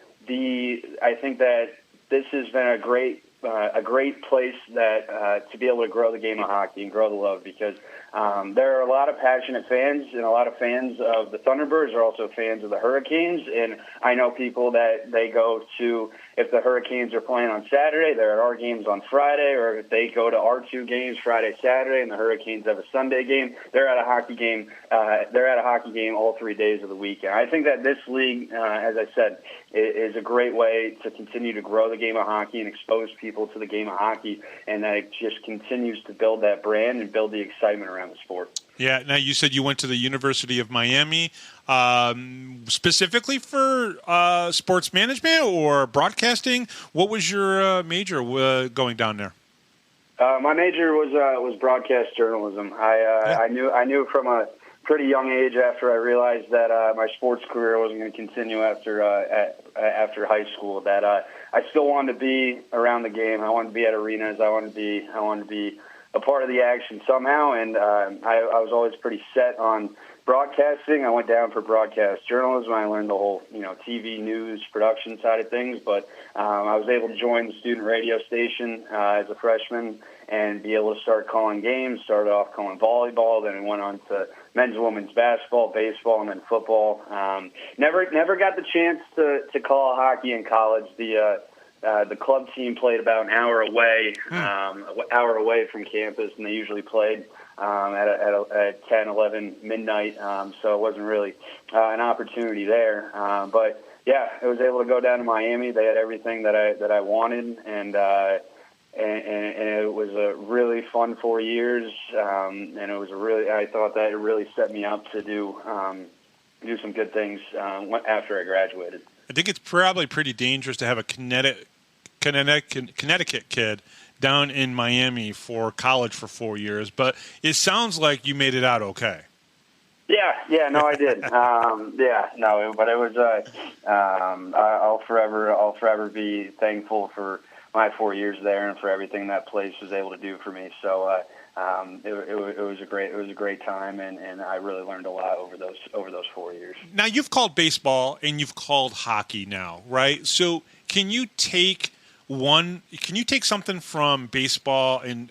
this has been a great place that to be able to grow the game of hockey and grow the love, because there are a lot of passionate fans, and a lot of fans of the Thunderbirds are also fans of the Hurricanes. And I know people that they go to, if the Hurricanes are playing on Saturday, they're at our games on Friday, or if they go to our 2 games Friday, Saturday, and the Hurricanes have a Sunday game, they're at a hockey game. They're at a hockey game all 3 days of the week. And I think that this league, as I said, is a great way to continue to grow the game of hockey and expose people to the game of hockey, and that it just continues to build that brand and build the excitement around the sport. Yeah. Now, you said you went to the University of Miami specifically for sports management or broadcasting. What was your major going down there? My major was broadcast journalism. I knew from a pretty young age, after I realized that my sports career wasn't going to continue after high school, that I still wanted to be around the game. I wanted to be at arenas. I wanted to be a part of the action somehow, and I was always pretty set on broadcasting. I went down for broadcast journalism. I learned the whole TV news production side of things, but I was able to join the student radio station as a freshman and be able to start calling games. Started off calling volleyball, then went on to men's and women's basketball, baseball, and then football. Never got the chance to call hockey in college. The club team played about an hour away from campus, and they usually played at 10, 11, midnight, so it wasn't really an opportunity there. But yeah, I was able to go down to Miami. They had everything that I wanted, and it was a really fun 4 years, and it was I thought that it really set me up to do some good things after I graduated. I think it's probably pretty dangerous to have a Connecticut kid down in Miami for college for 4 years, but it sounds like you made it out okay. Yeah, no, I did. But it was. I'll forever be thankful for my 4 years there and for everything that place was able to do for me. So it was a great time, and I really learned a lot over those 4 years. Now, you've called baseball and you've called hockey now, right? So can you take something from baseball and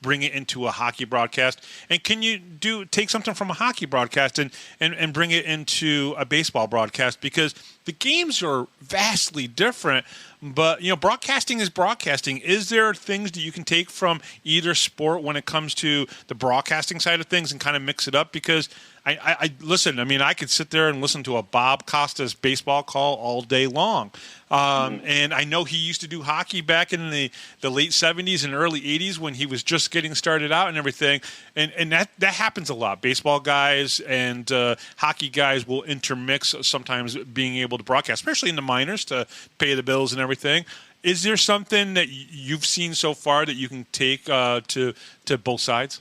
bring it into a hockey broadcast? And can you take something from a hockey broadcast and bring it into a baseball broadcast? Because the games are vastly different, but broadcasting is broadcasting. Is there things that you can take from either sport when it comes to the broadcasting side of things and kind of mix it up? Because I listen, I could sit there and listen to a Bob Costas baseball call all day long. And I know he used to do hockey back in the late 70s and early 80s when he was just getting started out and everything. And that happens a lot. Baseball guys and hockey guys will intermix, sometimes being able to broadcast, especially in the minors, to pay the bills and everything. Is there something that you've seen so far that you can take to both sides?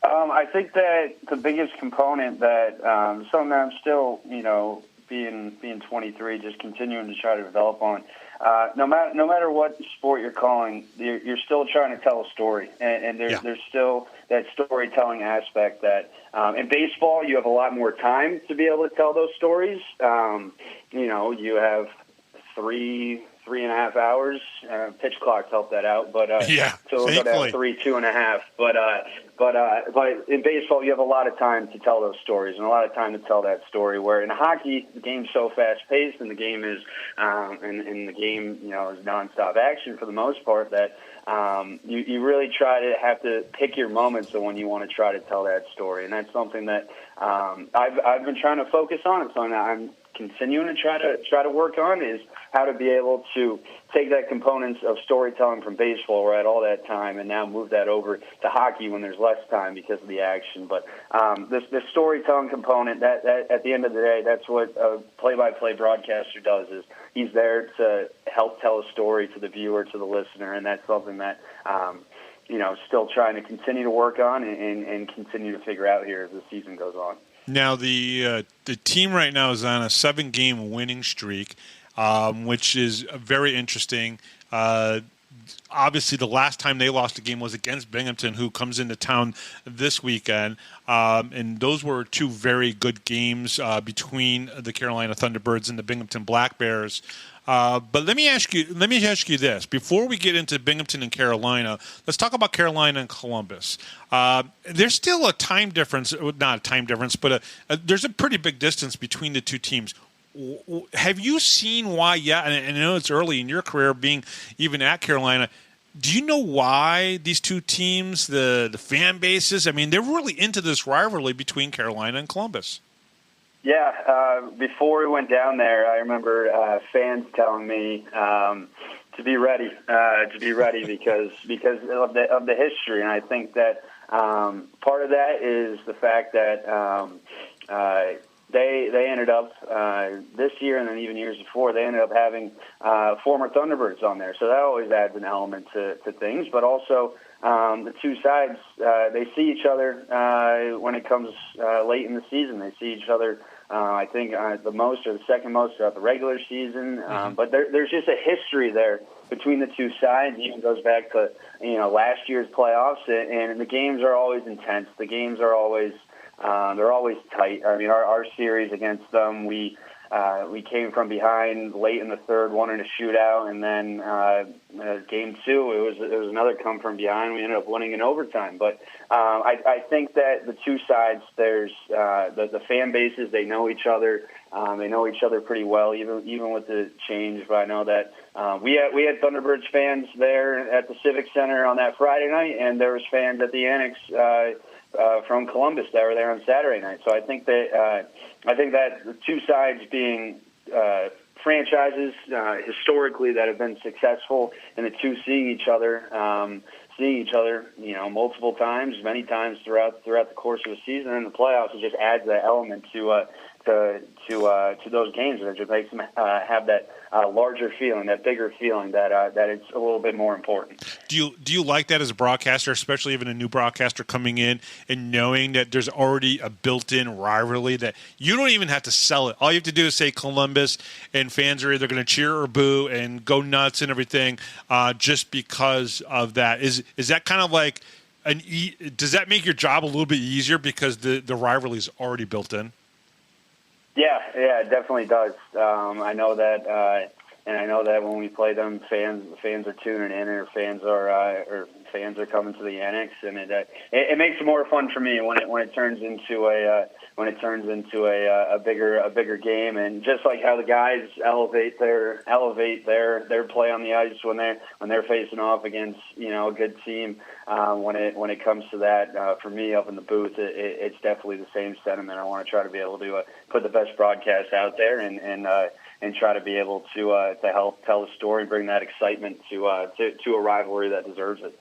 I think that the biggest component that something that I'm still, being 23, just continuing to try to develop on. no matter what sport you're calling, you're still trying to tell a story, and there's still that storytelling aspect that in baseball you have a lot more time to be able to tell those stories. You have 3.5 hours. Pitch clocks help that out, but so we'll go down 2.5. But in baseball, you have a lot of time to tell those stories and a lot of time to tell that story. Where in hockey, the game's so fast paced, and the game is and the game is nonstop action for the most part. That you really try to have to pick your moments of when you want to try to tell that story, and that's something that I've been trying to focus on. It's something that I'm continuing to try to work on is how to be able to take that components of storytelling from baseball where I had all that time and now move that over to hockey when there's less time because of the action. But this storytelling component, that at the end of the day, that's what a play-by-play broadcaster does, is he's there to help tell a story to the viewer, to the listener, and that's something that still trying to continue to work on and continue to figure out here as the season goes on. Now, the team right now is on a 7-game winning streak, which is very interesting. Obviously, the last time they lost a game was against Binghamton, who comes into town this weekend. And those were two very good games between the Carolina Thunderbirds and the Binghamton Black Bears. But let me ask you this. Before we get into Binghamton and Carolina, let's talk about Carolina and Columbus. There's still a time difference, not a time difference, but there's a pretty big distance between the two teams. Have you seen why yet? And I know it's early in your career being even at Carolina. Do you know why these two teams, the fan bases, they're really into this rivalry between Carolina and Columbus? Yeah, before we went down there, I remember fans telling me to be ready because of the history, and I think that part of that is the fact that they ended up this year and then even years before they ended up having former Thunderbirds on there, so that always adds an element to things, but also. The two sides, they see each other when it comes late in the season. They see each other, I think, the most or the second most throughout the regular season. But there's just a history there between the two sides. It even goes back to last year's playoffs, and the games are always intense. The games are always they're always tight. Our series against them, we came from behind late in the third, won in a shootout, and then game two, it was another come from behind. We ended up winning in overtime. But I think that the two sides, there's the fan bases, they know each other. They know each other pretty well, even with the change. But I know that we had Thunderbirds fans there at the Civic Center on that Friday night, and there was fans at the Annex from Columbus that were there on Saturday night. So I think that the two sides being franchises historically that have been successful, and the two seeing each other, multiple times, many times throughout the course of the season and the playoffs, it just adds that element to those games, and it just makes them have that larger feeling, that bigger feeling that it's a little bit more important. Do you like that as a broadcaster, especially even a new broadcaster coming in and knowing that there's already a built-in rivalry that you don't even have to sell it? All you have to do is say Columbus, and fans are either going to cheer or boo and go nuts and everything just because of that. Is that kind of like does that make your job a little bit easier because the rivalry is already built in? Yeah, it definitely does. I know that, and I know that when we play them, fans are tuning in, or fans are coming to the Annex, and it makes it more fun for me when it turns into a bigger game, and just like how the guys elevate their play on the ice when they're facing off against a good team. When it comes to that, for me up in the booth, it's definitely the same sentiment. I want to try to be able to put the best broadcast out there and try to be able to help tell the story, bring that excitement to a rivalry that deserves it.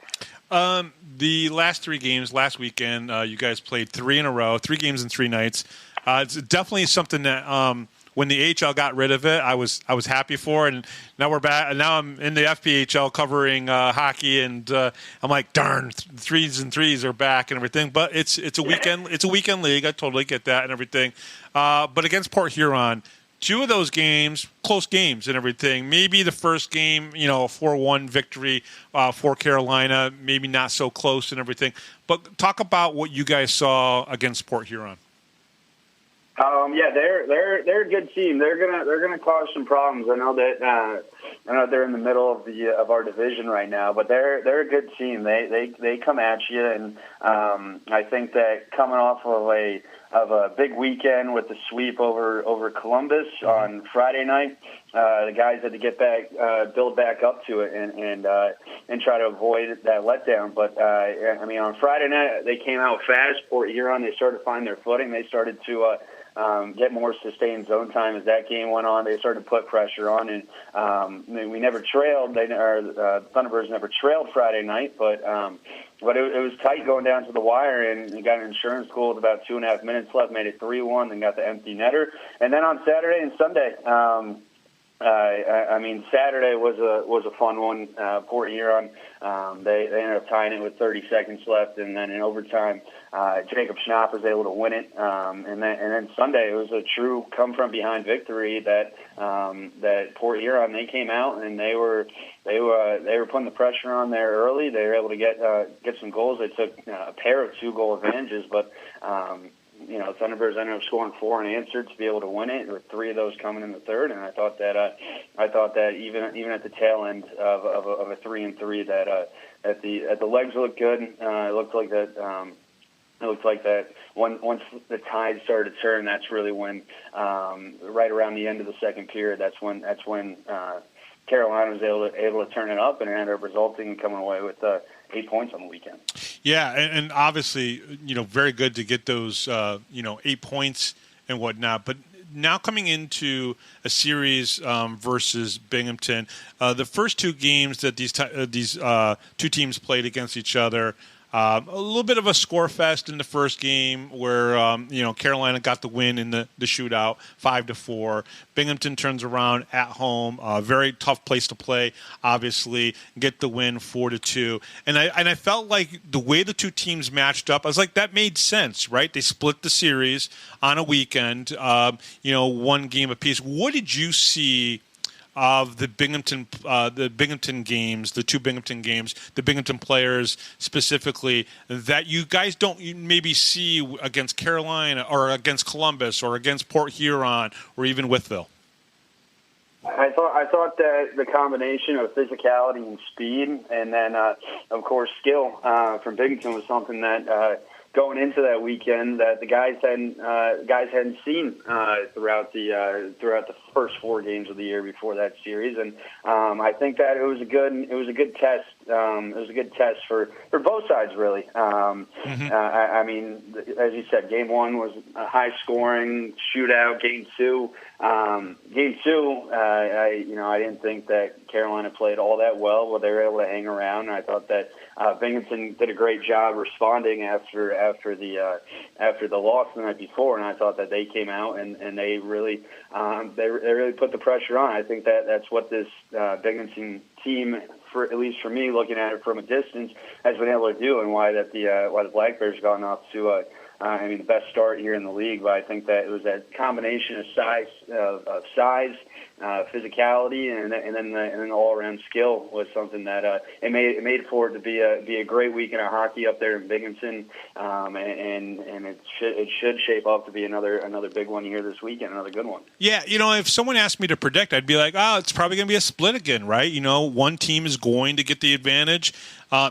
The last 3 games last weekend, you guys played 3 in a row, 3 games in 3 nights. It's definitely something that when the AHL got rid of it, I was happy for, and now we're back. Now I'm in the FPHL covering hockey, and I'm like, darn, 3s and 3s are back and everything. But it's a weekend league. I totally get that and everything. But against Port Huron, two of those games, close games and everything. Maybe the first game, a 4-1 victory for Carolina, maybe not so close and everything. But talk about what you guys saw against Port Huron. Yeah, they're a good team. They're gonna cause some problems. I know they're in the middle of our division right now, but they're a good team. They come at you, and I think that coming off of a big weekend with the sweep over Columbus on Friday night, the guys had to get back, build back up to it, and try to avoid that letdown. But on Friday night they came out fast. Port Huron, they started to find their footing. They started to get more sustained zone time as that game went on. They started to put pressure on, and we never trailed. Thunderbirds never trailed Friday night, but it was tight going down to the wire, and you got an insurance goal with about 2.5 minutes left, made it 3-1, then got the empty netter. And then on Saturday and Sunday, Saturday was a fun one. Port Huron, they ended up tying it with 30 seconds left, and then in overtime, Jacob Schnapp was able to win it. And then Sunday, it was a true come from behind victory that Port Huron, they came out and they were putting the pressure on there early. They were able to get some goals. They took a pair of 2-goal advantages, but Thunderbirds ended up scoring 4 unanswered to be able to win it, with 3 of those coming in the third. And I thought that even at the tail end of a 3-3, that the legs looked good. It looked like that. It looked like that once the tide started to turn, that's really when, right around the end of the second period, that's when Carolina was able to turn it up, and it ended up resulting in coming away with 8 points on the weekend. Yeah, and obviously, very good to get those, 8 points and whatnot. But now coming into a series versus Binghamton, the first 2 games that these 2 teams played against each other, a little bit of a score fest in the first game where, Carolina got the win in the shootout, 5-4. Binghamton turns around at home, a very tough place to play, obviously, get the win 4-2. And I felt like the way the 2 teams matched up, I was like, that made sense, right? They split the series on a weekend, 1 game apiece. What did you see of the Binghamton games, the 2 Binghamton games, the Binghamton players specifically, that you guys don't maybe see against Carolina or against Columbus or against Port Huron or even Wytheville? I thought that the combination of physicality and speed, and then of course skill from Binghamton was something that going into that weekend that the guys hadn't seen throughout the first 4 games of the year before that series, and I think that it was a good test. It was a good test for both sides, really. I mean, as you said, game 1 was a high scoring shootout. Game 2, I didn't think that Carolina played all that well, but they were able to hang around. And I thought that Binghamton did a great job responding after the loss the night before, and I thought that they came out and they really put the pressure on. I think that that's what this Binghamton team, at least for me, looking at it from a distance, has been able to do, and why the Black Bears gone off to the best start here in the league. But I think that it was that combination of size, physicality, and then the all-around skill was something that it made for it to be a great weekend of hockey up there in Binghamton, and it should shape up to be another big one here this weekend, another good one. Yeah, if someone asked me to predict, I'd be like, it's probably going to be a split again, right? One team is going to get the advantage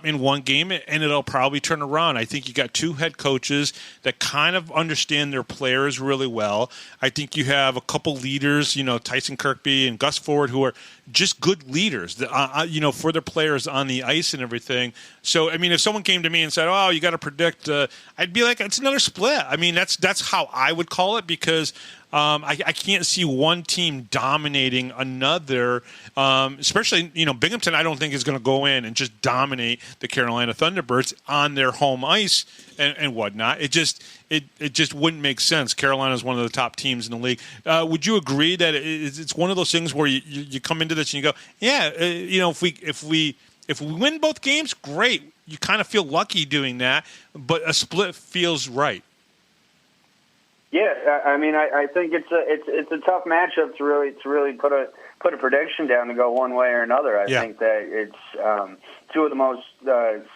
in one game, and it'll probably turn around. I think you got 2 head coaches that kind of understand their players really well. I think you have a couple leaders, Tyson Kirkby and Gus Ford, who are just good leaders, for their players on the ice and everything. So, if someone came to me and said, you got to predict, I'd be like, it's another split. That's how I would call it, because I can't see one team dominating another, especially, Binghamton I don't think is going to go in and just dominate the Carolina Thunderbirds on their home ice and whatnot. It just wouldn't make sense. Carolina is one of the top teams in the league. Would you agree that it's one of those things where you come into this and you go, if we win both games, great. You kind of feel lucky doing that, but a split feels right. Yeah, I mean, I think it's a tough matchup to really put a prediction down to go one way or another. I think that it's two of the most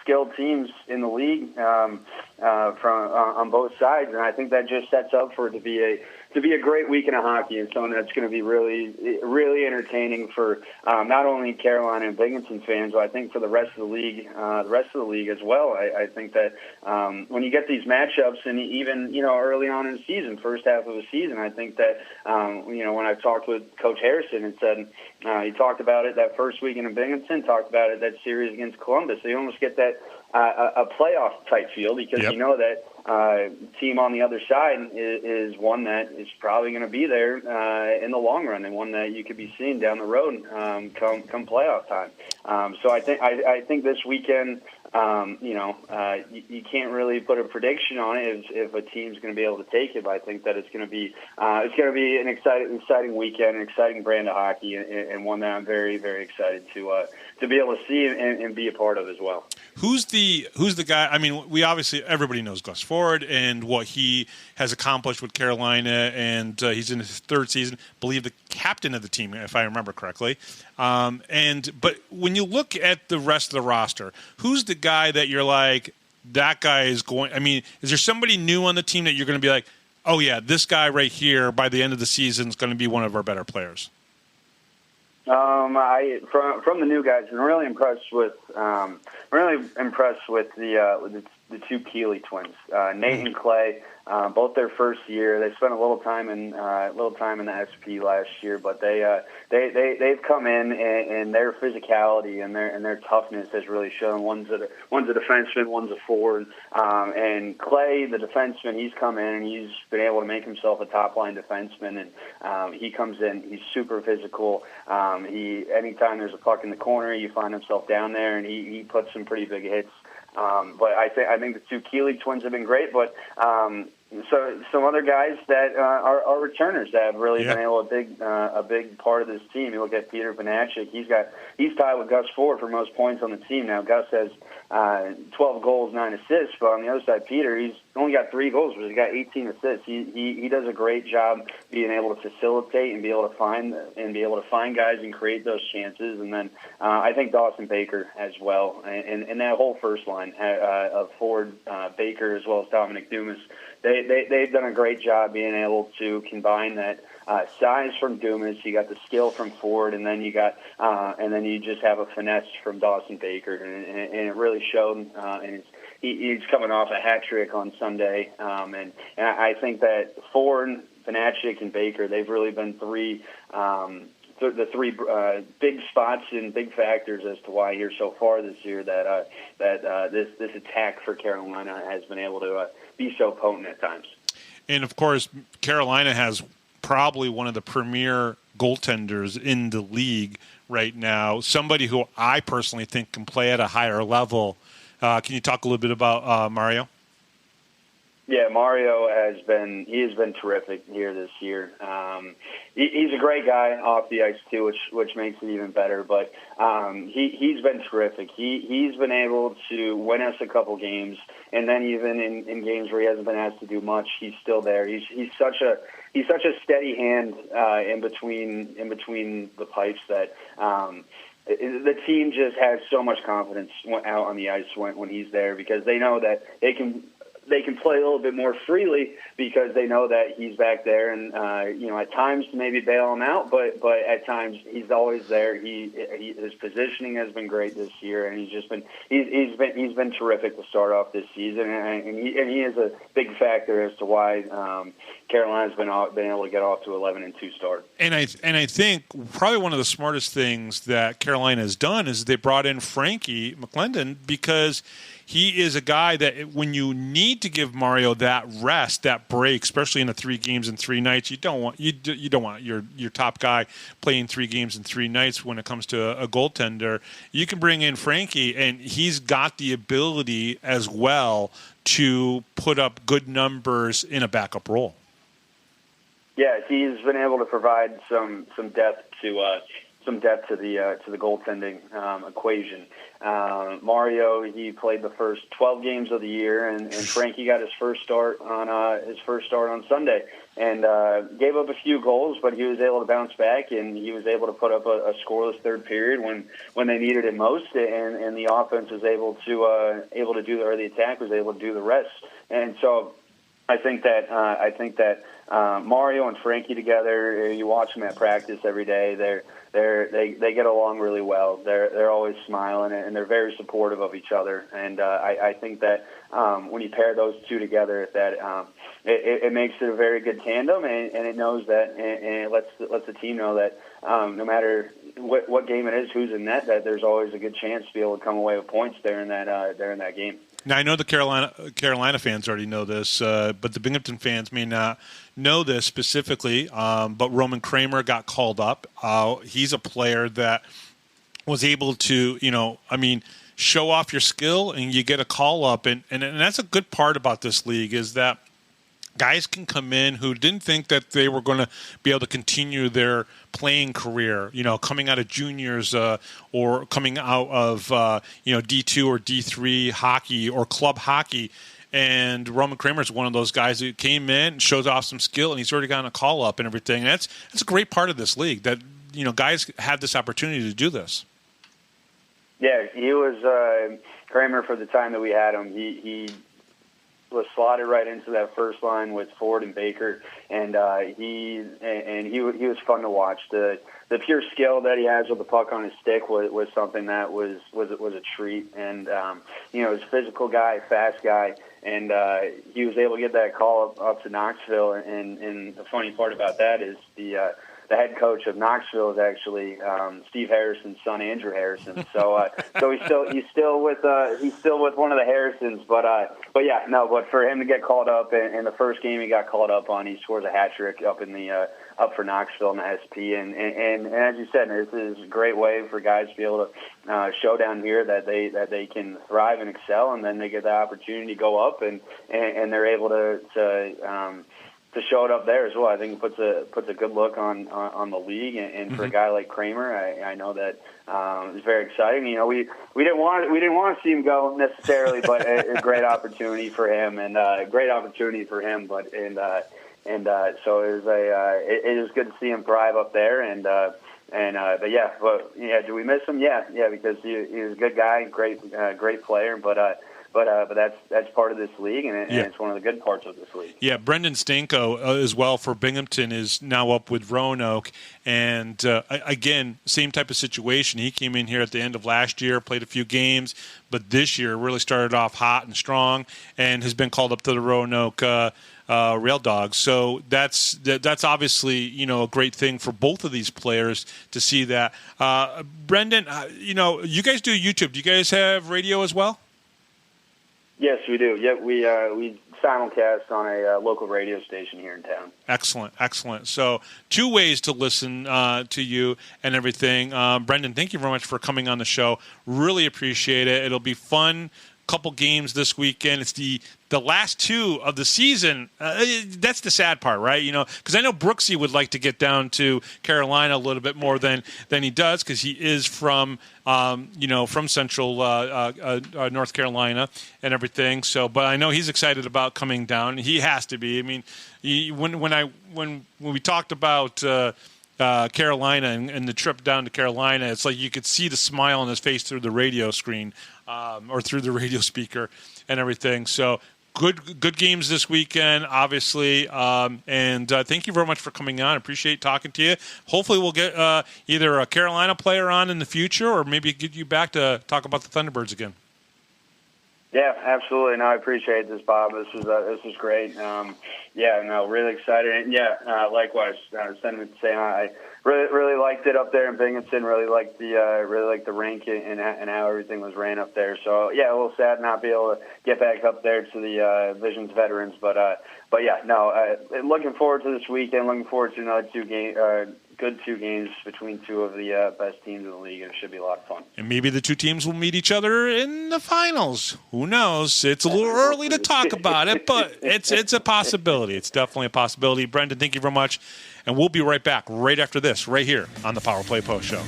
skilled teams in the league from on both sides, and I think that just sets up for it to be a great weekend of hockey and something that's going to be really entertaining for not only Carolina and Binghamton fans, but I think for the rest of the league as well. I think that when you get these matchups, and even early on in the season, first half of the season, I think that when I've talked with Coach Harrison and said he talked about it that first weekend in Binghamton, talked about it that series against Columbus. So you almost get that a playoff type feel because you know that team on the other side is one that is probably going to be there in the long run, and one that you could be seeing down the road come playoff time. So I think this weekend, you can't really put a prediction on it if a team's going to be able to take it. But I think that it's going to be an exciting weekend, an exciting brand of hockey, and one that I'm very, very excited to be able to see and be a part of as well. Who's the guy? I mean, everybody knows Gus Ford and what he has accomplished with Carolina, and he's in his third season. I believe the captain of the team, if I remember correctly. But when you look at the rest of the roster, who's the guy that you're like, that guy is going? I mean, is there somebody new on the team that you're going to be like, oh yeah, this guy right here by the end of the season is going to be one of our better players? From the new guys, I'm really impressed with the two Keeley twins, Nate and Clay. Both their first year, they spent a little time in the SP last year, but they've come in and their physicality and their toughness has really shown. One's a defenseman, one's a forward, and Clay, the defenseman, he's come in and he's been able to make himself a top line defenseman, and he comes in, he's super physical. Anytime there's a puck in the corner, you find himself down there, and he puts some pretty big hits. But I think the two Keeley twins have been great, but so some other guys that are returners that have really been able to a big part of this team. You look at Peter Banachik; he's tied with Gus Ford for most points on the team now. Gus has 12 goals, 9 assists, but on the other side, Peter, he's only got 3 goals, but he's got 18 assists. He does a great job being able to facilitate and be able to find guys and create those chances. And then I think Dawson Baker as well, and that whole first line of Ford, Baker, as well as Dominic Dumas. They've done a great job being able to combine that size from Dumas. You got the skill from Ford, and then you just have a finesse from Dawson Baker, and it really showed. And he's coming off a hat trick on Sunday, and I think that Ford, Banachik, and Baker, they've really been the three big spots and big factors as to why here so far this year that this attack for Carolina has been able to be so potent at times. And of course, Carolina has probably one of the premier goaltenders in the league right now. Somebody who I personally think can play at a higher level. Can you talk a little bit about Mario? Yeah, Mario has been terrific here this year. He's a great guy off the ice too, which makes it even better. But he's been terrific. He's been able to win us a couple games, and then even in games where he hasn't been asked to do much, he's still there. He's such a steady hand in between the pipes that. The team just has so much confidence out on the ice when he's there, because they know that they can play a little bit more freely because they know that he's back there, and at times maybe bail him out, but at times he's always there. His positioning has been great this year, and he's been terrific to start off this season, and he is a big factor as to why Carolina's been able to get off to 11-2 start. And I think probably one of the smartest things that Carolina has done is they brought in Frankie McClendon, because he is a guy that when you need to give Mario that rest, that break, especially in the 3 games and 3 nights, you don't want your top guy playing 3 games and 3 nights when it comes to a goaltender. You can bring in Frankie, and he's got the ability as well to put up good numbers in a backup role. Yeah, he's been able to provide some depth to depth to the goaltending equation. Mario, he played the first 12 games of the year, and Frankie got his first start on Sunday, and gave up a few goals, but he was able to bounce back, and he was able to put up a scoreless third period when they needed it most, and the offense was able to do, or the attack was able to do the rest. And so I think that Mario and Frankie together, you watch them at practice every day. They get along really well. They're always smiling, and they're very supportive of each other. And I think that when you pair those two together, that it makes it a very good tandem, and it knows that, and it lets the team know that no matter what game it is, who's in net, that there's always a good chance to be able to come away with points there in that game. Now, I know the Carolina fans already know this, but the Binghamton fans may not know this specifically, but Roman Kramer got called up. He's a player that was able to, show off your skill, and you get a call up. And that's a good part about this league, is that guys can come in who didn't think that they were going to be able to continue their playing career, coming out of juniors or coming out of, D2 or D3 hockey or club hockey. And Roman Kramer is one of those guys who came in, shows off some skill, and he's already gotten a call up and everything. And that's a great part of this league, that, guys have this opportunity to do this. Yeah, he was Kramer for the time that we had him. He was slotted right into that first line with Ford and Baker, and he was fun to watch. The pure skill that he has with the puck on his stick was something that was a treat. And he's a physical guy, fast guy, and he was able to get that call up to Knoxville. And the funny part about that is the head coach of Knoxville is actually Steve Harrison's son, Andrew Harrison. So he's still with one of the Harrisons. But for him to get called up in the first game he got called up on, he scores a hat trick up for Knoxville in the SP. And as you said, this is a great way for guys to be able to show down here that they can thrive and excel, and then they get the opportunity to go up and they're able to show it up there as well. I think it puts a good look on the league, and for a guy like Kramer, I know that it's very exciting. We didn't want to see him go necessarily, but a great opportunity for him, and a great opportunity for him. But so it was good to see him thrive up there, do we miss him? Yeah, because he was a good guy, great player, but that's part of this league, and it's one of the good parts of this league. Yeah, Brendan Stanko as well for Binghamton is now up with Roanoke, and again, same type of situation. He came in here at the end of last year, played a few games, but this year really started off hot and strong, and has been called up to the Roanoke Rail Dogs. So that's obviously a great thing for both of these players to see that. Brendan, you guys do YouTube. Do you guys have radio as well? Yes, we do. Yeah, we simulcast on a local radio station here in town. Excellent. So 2 ways to listen to you and everything. Brendan, thank you very much for coming on the show. Really appreciate it. It'll be fun. Couple games this weekend. It's the last 2 of the season. That's the sad part, right? Because I know Brooksy would like to get down to Carolina a little bit more than he does, because he is from from central North Carolina and everything. So, but I know he's excited about coming down. He has to be. I mean, when we talked about Carolina and the trip down to Carolina, it's like you could see the smile on his face through the radio screen or through the radio speaker and everything. So good games this weekend, obviously. And thank you very much for coming on. I appreciate talking to you. Hopefully we'll get either a Carolina player on in the future, or maybe get you back to talk about the Thunderbirds again. Yeah, absolutely. No, I appreciate this, Bob. This was great. Really excited. And likewise, sentiment saying I really liked it up there in Binghamton. Really liked the rink and how everything was ran up there. So a little sad not be able to get back up there to the Visions veterans, looking forward to this weekend. Looking forward to another good two games between two of the best teams in the league. It should be a lot of fun. And maybe the two teams will meet each other in the finals. Who knows? It's a little early to talk about it, but it's a possibility. It's definitely a possibility. Brendan, thank you very much. And we'll be right back right after this, right here on the Power Play Post Show.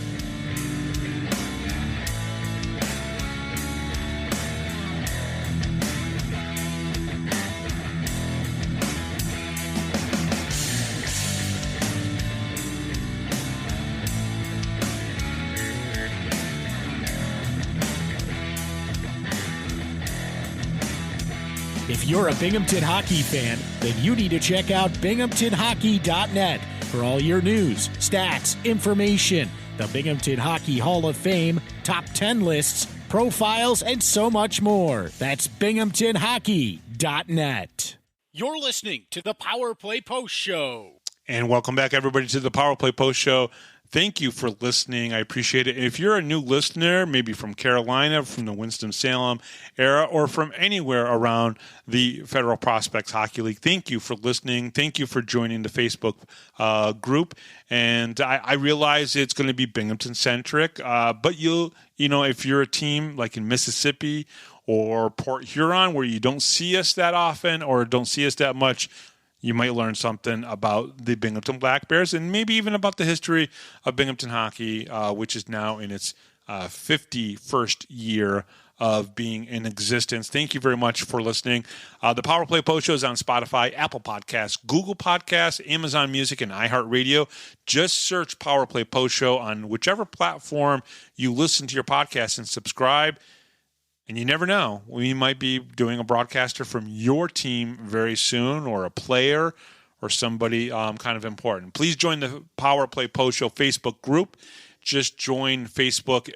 If you're a Binghamton hockey fan, then you need to check out binghamtonhockey.net for all your news, stats, information, the Binghamton Hockey Hall of Fame, top 10 lists, profiles, and so much more. That's binghamtonhockey.net. You're listening to the Power Play Post Show. And welcome back, everybody, to the Power Play Post Show. Thank you for listening. I appreciate it. If you're a new listener, maybe from Carolina, from the Winston-Salem era, or from anywhere around the Federal Prospects Hockey League, thank you for listening. Thank you for joining the Facebook group. And I realize it's going to be Binghamton-centric, but if you're a team like in Mississippi or Port Huron, where you don't see us that often or don't see us that much, you might learn something about the Binghamton Black Bears and maybe even about the history of Binghamton hockey, which is now in its 51st year of being in existence. Thank you very much for listening. The Power Play Post Show is on Spotify, Apple Podcasts, Google Podcasts, Amazon Music, and iHeartRadio. Just search Power Play Post Show on whichever platform you listen to your podcast and subscribe. And you never know, we might be doing a broadcaster from your team very soon, or a player or somebody kind of important. Please join the Power Play Post Show Facebook group. Just join Facebook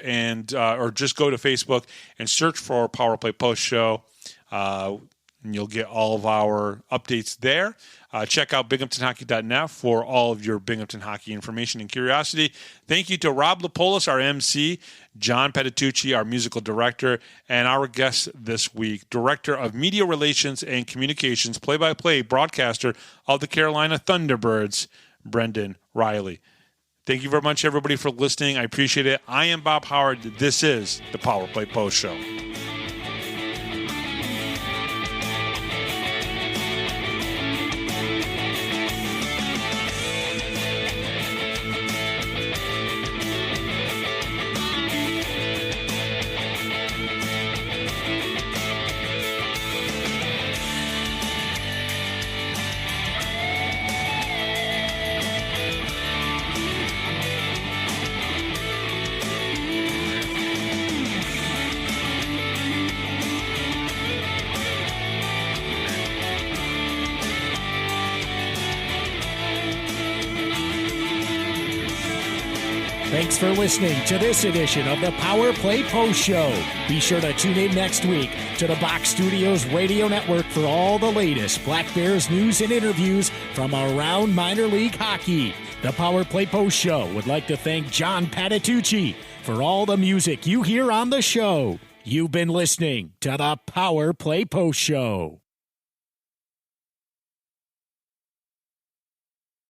or just go to Facebook and search for Power Play Post Show. And you'll get all of our updates there. Check out binghamtonhockey.net for all of your Binghamton hockey information and curiosity. Thank you to Rob Lapolis, our MC, John Petitucci, our musical director, and our guest this week, Director of Media Relations and Communications, play-by-play broadcaster of the Carolina Thunderbirds, Brendan Reilly. Thank you very much, everybody, for listening. I appreciate it. I am Bob Howard. This is the Power Play Post Show. Thanks for listening to this edition of the Power Play Post Show. Be sure to tune in next week to the Box Studios Radio Network for all the latest Black Bears news and interviews from around minor league hockey. The Power Play Post Show would like to thank John Patitucci for all the music you hear on the show. You've been listening to the Power Play Post Show.